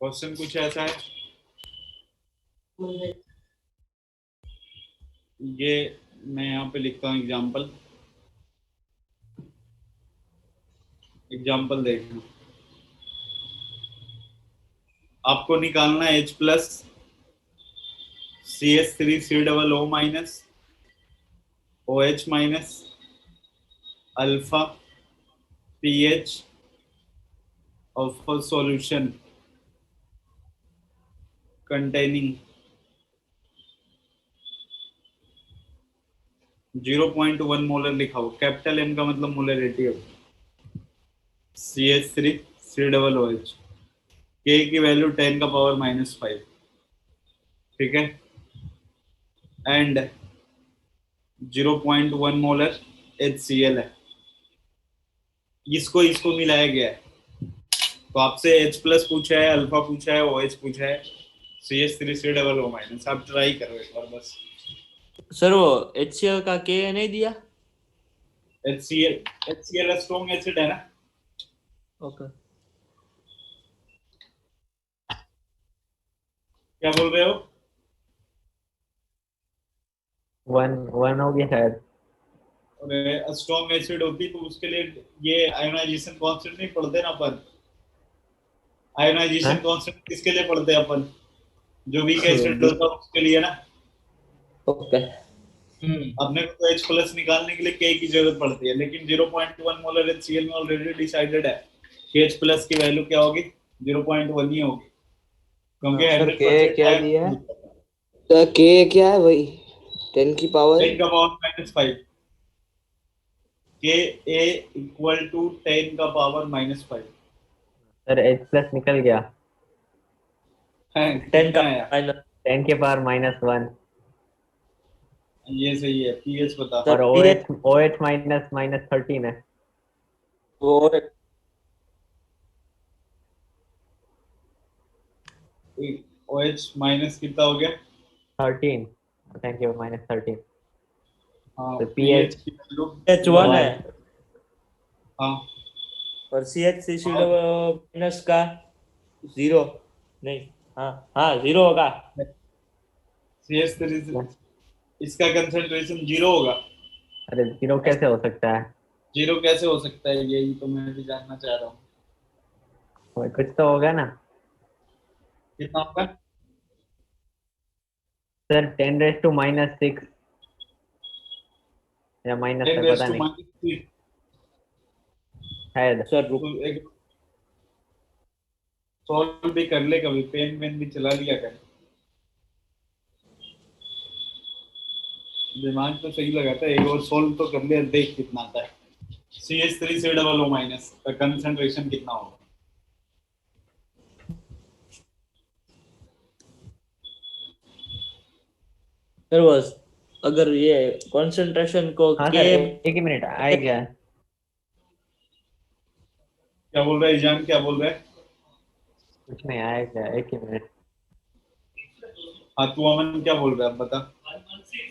क्वेश्चन कुछ ऐसा है, ये मैं यहाँ पे लिखता हूँ एग्जाम्पल। एग्जाम्पल देखना, आपको निकालना है H plus CH3COO minus OH minus alpha pH of a solution containing 0.1 molar लिखा हो, कैपिटल M का मतलब मोलरिटी है, CH3COOH, K की वैल्यू 10 का पावर -5, ठीक है, एंड 0.1 मोलर HCl है। इसको मिलाया गया है। तो आपसे H प्लस पूछा है, अल्फा पूछा है, OH पूछा है, CH3COO माइनस। आप ट्राई करो एक बार बस। सर वो HCl का K नहीं दिया? HCl स्ट्रॉन्ग एसिड है ना। ओके। क्या बोल रहे हो? वन हो गया शायद। और स्ट्रॉन्ग एसिड होती तो उसके लिए ये आयोनाइजेशन कांस्टेंट नहीं पढ़ते ना अपन। आयोनाइजेशन कांस्टेंट किसके लिए पढ़ते हैं अपन? जो वीक एसिड होता है उसके लिए ना। ओके। अपने को तो H प्लस निकालने के लिए K की जरूरत पड़ती है, लेकिन 0.1 मोलर HCl में ऑलरेडी डिसाइडेड है कि H प्लस की वैल्यू क्या होगी, 0.1 ही होगी, क्योंकि 100% क्या दिया है? तो K क्या है वही 10 की पावर 10 का पावर -5, Ka इक्वल टू 10 का पावर -5। सर H प्लस निकल गया, 10 का माइनस 10 के पावर -1, ये सही है। पीएच बता। और OH -13 है। वो OH माइनस कितना हो गया? 13, थैंक यू, -13। हाँ, तो pH की वैल्यू H1 है हाँ और CH3COO माइनस का 0 नहीं, हाँ 0 होगा। CH3 इसका कंसंट्रेशन 0 होगा। अरे 0 कैसे हो सकता है? 0 कैसे हो सकता है, यही तो मैं भी जानना चाह रहा हूँ। कुछ तो होगा ना कितना होगा? सर, 10⁻⁻6 या माइनस है, पता नहीं, -3 शायद। सर रुक, तो एक सॉल्व भी कर ले, कभी पेन भी चला लिया कर। दिमाग तो सही लगाता है, एक और सॉल्व तो कर ले, देख कितना आता है। CH3COO माइनस का कंसंट्रेशन कितना होगा? सर बस अगर ये कंसंट्रेशन को हाँ K सर, एक ही मिनट आएगा। क्या बोल रहा है ईजान, क्या बोल रहा है? कुछ नहीं आएगा, एक ही मिनट। हाँ तू अमन क्या बोल रहा है, बता।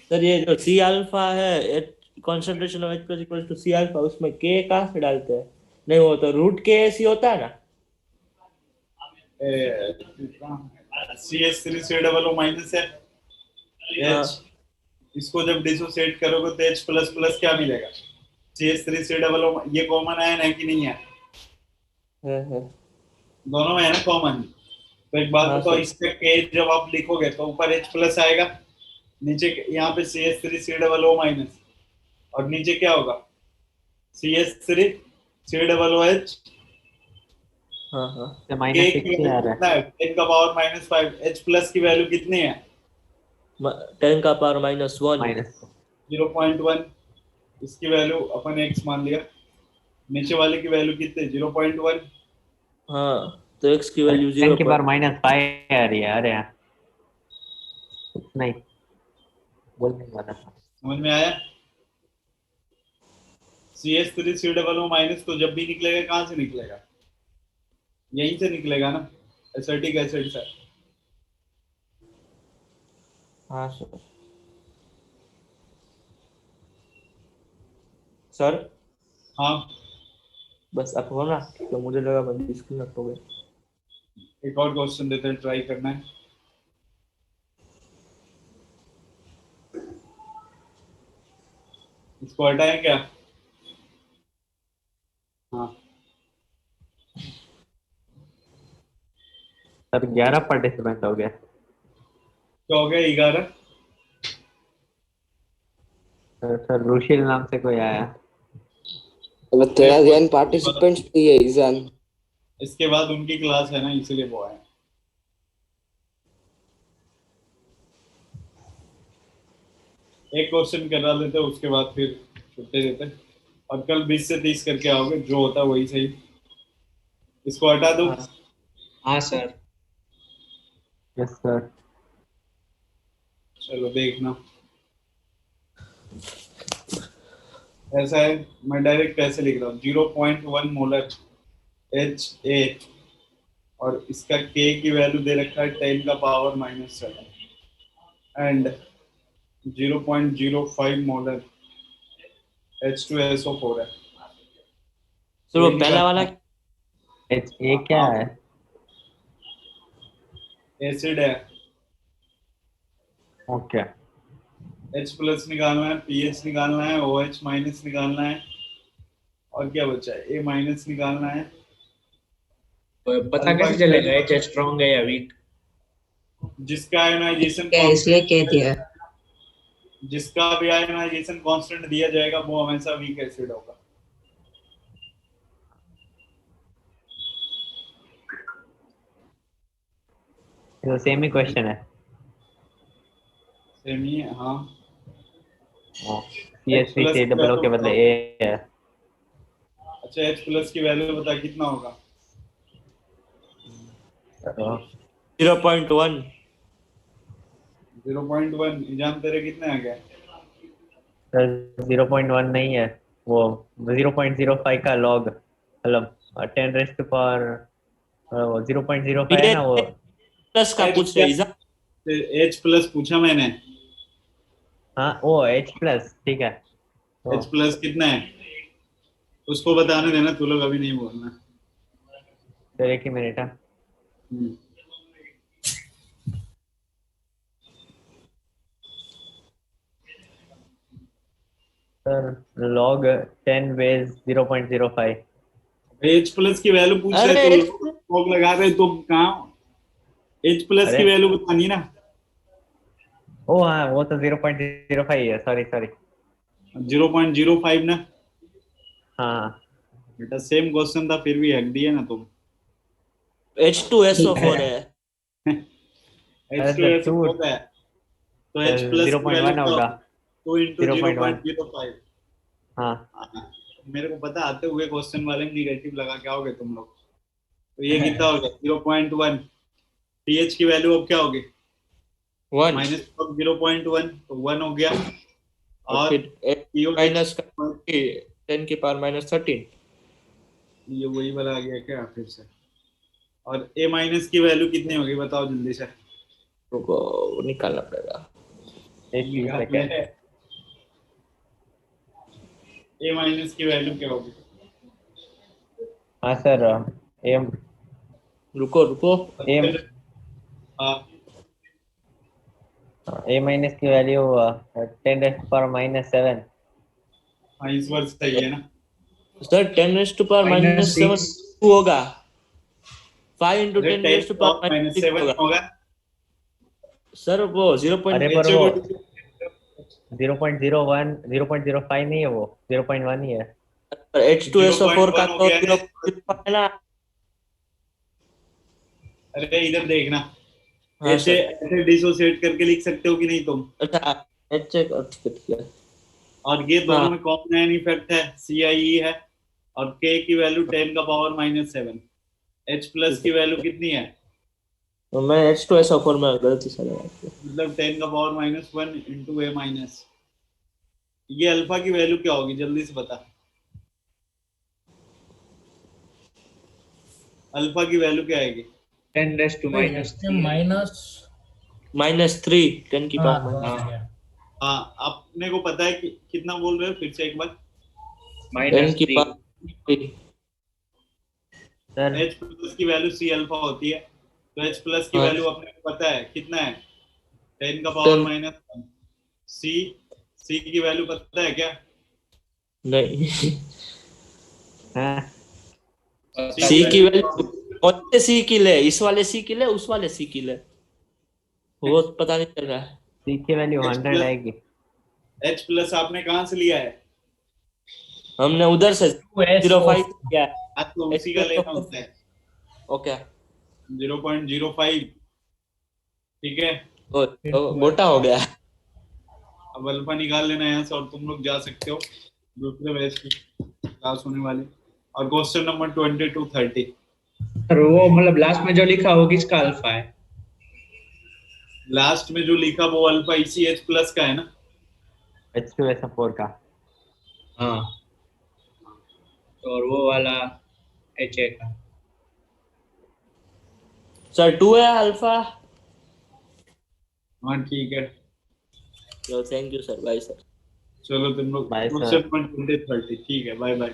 सर ये जो C अल्फा है, concentration of H plus equal to C alpha, उसमें K कहाँ से डालते हैं? नहीं, वो तो रूट KC होता है ना। CH3COO माइनस है हाँ। H, इसको जब डिसोसिएट करोगे तो H प्लस प्लस क्या मिलेगा? CH3COO, ये कॉमन आयन है कि नहीं है? दोनों में है ना कॉमन। तो एक बात हाँ, बताओ, सर। इसका K जब आप लिखोगे तो ऊपर H प्लस आएगा, नीचे यहाँ पे CH3COO माइनस, और नीचे क्या होगा? CH3COOH। हाँ तो K की -6 ही आ वैल्यू रहा कितना है? 10 का पावर -5। H प्लस की वैल्यू कितनी है? 10 का पावर -1। माइनस 0.1। इसकी वैल्यू अपन x मान लिया, नीचे वाले की वैल्यू कितनी? 0.1। हाँ, तो X की वैल्यू 10 के पावर 0. -5 आ रही है। अरे यार, नहीं बोलने वाला था। समझ में आया? CH3COO माइनस तो जब भी निकलेगा कहाँ से निकलेगा? यहीं से निकलेगा ना, एसिटिक एसिड से। हाँ सर। सर हाँ, बस अब हो ना, तो मुझे लगा मैं डिस्कनेक्ट हो गया। एक और क्वेश्चन देते हैं, ट्राई करना है। इसको हटाएं क्या? हाँ, सर 11 पार्टिसिपेंट हो गया। क्या हो गया? 11? सर रुशिल नाम से कोई आया। अब तेरा ध्यान पार्टिसिपेंट्स पे है ईजान। इसके बाद उनकी क्लास है ना, इसलिए वो आए। एक क्वेश्चन करा लेते हैं, उसके बाद फिर छुट्टी देते हैं। और कल 20 से 30 करके आओगे, जो होता है वही सही। इसको हटा दो। हाँ सर। Yes sir. चलो देखना। ऐसा है, मैं डायरेक्ट ऐसे लिख रहा हूँ, 0.1 मोलर HA और इसका K की वैल्यू दे रखा है 10 का पावर -7 एंड 0.05 मोलर H2SO4 है। सर वो पहला वाला ये क्या है? एसिड है। ओके। H+ निकालना है, pH निकालना है, OH- निकालना है, और क्या बचा है? A- निकालना है। पता कैसे चलेगा एच स्ट्रॉन्ग है या वीक? जिसका आयोनाइजेशन क्या इसलिए कह दिया? जिसका भी आयोनाइजेशन कांस्टेंट दिया जाएगा वो हमेशा वीक एसिड होगा। तो सेम ही क्वेश्चन है। सेम ही है, हाँ। CH3COO के बदले A है। अच्छा, H+ की वैल्यू बता कितना होगा? 0.1। 0.1। एग्जाम तेरे कितने आ गए? सर 0.1 नहीं है, वो 0.05 का लॉग, मतलब 10 रेस्ट टू पावर 0.05 है ना वो। प्लस का पूछ रहे हैं। H+ पूछा मैंने। हाँ वो H+, ठीक है। H+ कितना है उसको बताने देना, तू लोग अभी नहीं बोलना। सर एक ही मिनट है। हम्म। Sir log 10 base 0.05। H+ की वैल्यू पूछ रहे अरे तो लॉग लगा रहे तो कहाँ? H+ की अरे वैल्यू बतानी ना। ओ हाँ वो तो 0.05 है, सॉरी सॉरी। 0.05 ना। हाँ बेटा सेम क्वेश्चन था, फिर भी हक दिया ना तुम। H2SO4 है। H2SO4 है तो H+ की वैल्यू 0.1 होगा। 2 × 0.1 0.05। हाँ मेरे को पता, आते हुए क्वेश्चन वाले में निगेटिव लगा के आओगे तुम लोग। तो ये कितना हो गया? 0.1। pH की वैल्यू अब क्या होगी? 1 -0.1 तो 1 हो गया। और और फिर pOH माइनस का 10 की पावर -13। ये वही वाला आ गया क्या फिर से? और A- की वैल्यू कितनी होगी बताओ जल्दी से। रुको निकालना पड़ेगा। एक ही सेकेंड। A- की वैल्यू क्या होगी? हाँ सर एम रुको रुको। एम हाँ, A- की वैल्यू 10⁻⁻7। हाँ इस वर्ष सही है ना। सर 10⁻⁻7 -6। 2 होगा। 5 × अरे 10⁻⁻6 10⁻⁷ होगा। होगा। सर वो अरे 0.8 पर वो HO 0.05 नहीं है, वो 0.1 ही है। H2SO4 का 0.1 हो तो गया ना। 0.5 है ना। अरे इधर देखना, हाँ ऐसे सर। ऐसे डिसोसिएट करके लिख सकते हो कि नहीं तुम? अच्छा H चेक ठीक है। और ये दोनों हाँ में कॉमन आयन इफेक्ट है, CIE है। और K की वैल्यू 10 का पावर -7। H+ की वैल्यू कितनी है? तो मैं H2SO4 में गलती से लगा दिया। मतलब 10 का पावर -1 इंटू a माइनस, ये अल्फा की वैल्यू क्या होगी जल्दी से बता। अल्फा की वैल्यू क्या आएगी? 10 raised to -3 -3 10 की हाँ पावर समझ गया। हाँ, आपने को पता है कि कितना बोल रहे हो फिर से एक बार? 10 की -3 पावर 3। सर H प्लस की वैल्यू C अल्फा होती है, तो H प्लस की हाँ। वैल्यू अपने को पता है कितना है? 10 का पावर 10 -1। C की वैल्यू पता है क्या? नहीं, हाँ C की वैल्यू कौन से C की ले, इस वाले C की ले उस वाले C की ले, वो पता नहीं चल रहा है। C की वैल्यू 100 आएगी। H प्लस आपने कहाँ से लिया है? हमने उधर से 0.05 किया है। हाँ, तो उसी का लेना होता है, ओके 0.05। ठीक है, तो मोटा हो गया। अब अल्फा निकाल लेना यहाँ से और तुम लोग जा सकते हो दूसरे बैच की क्लास होने वाली। और क्वेश्चन नंबर 22-30। और वो मतलब लास्ट में जो लिखा वो किसका अल्फा है? लास्ट में जो लिखा वो अल्फा इसी H प्लस का है ना? H2SO4 का। हाँ, और वो वाला HA का। सर 2 है अल्फा। हाँ ठीक है, thank you sir, bye sir. चलो तुम लोग Bye, sir. Question number 20-30। ठीक है, बाय बाय।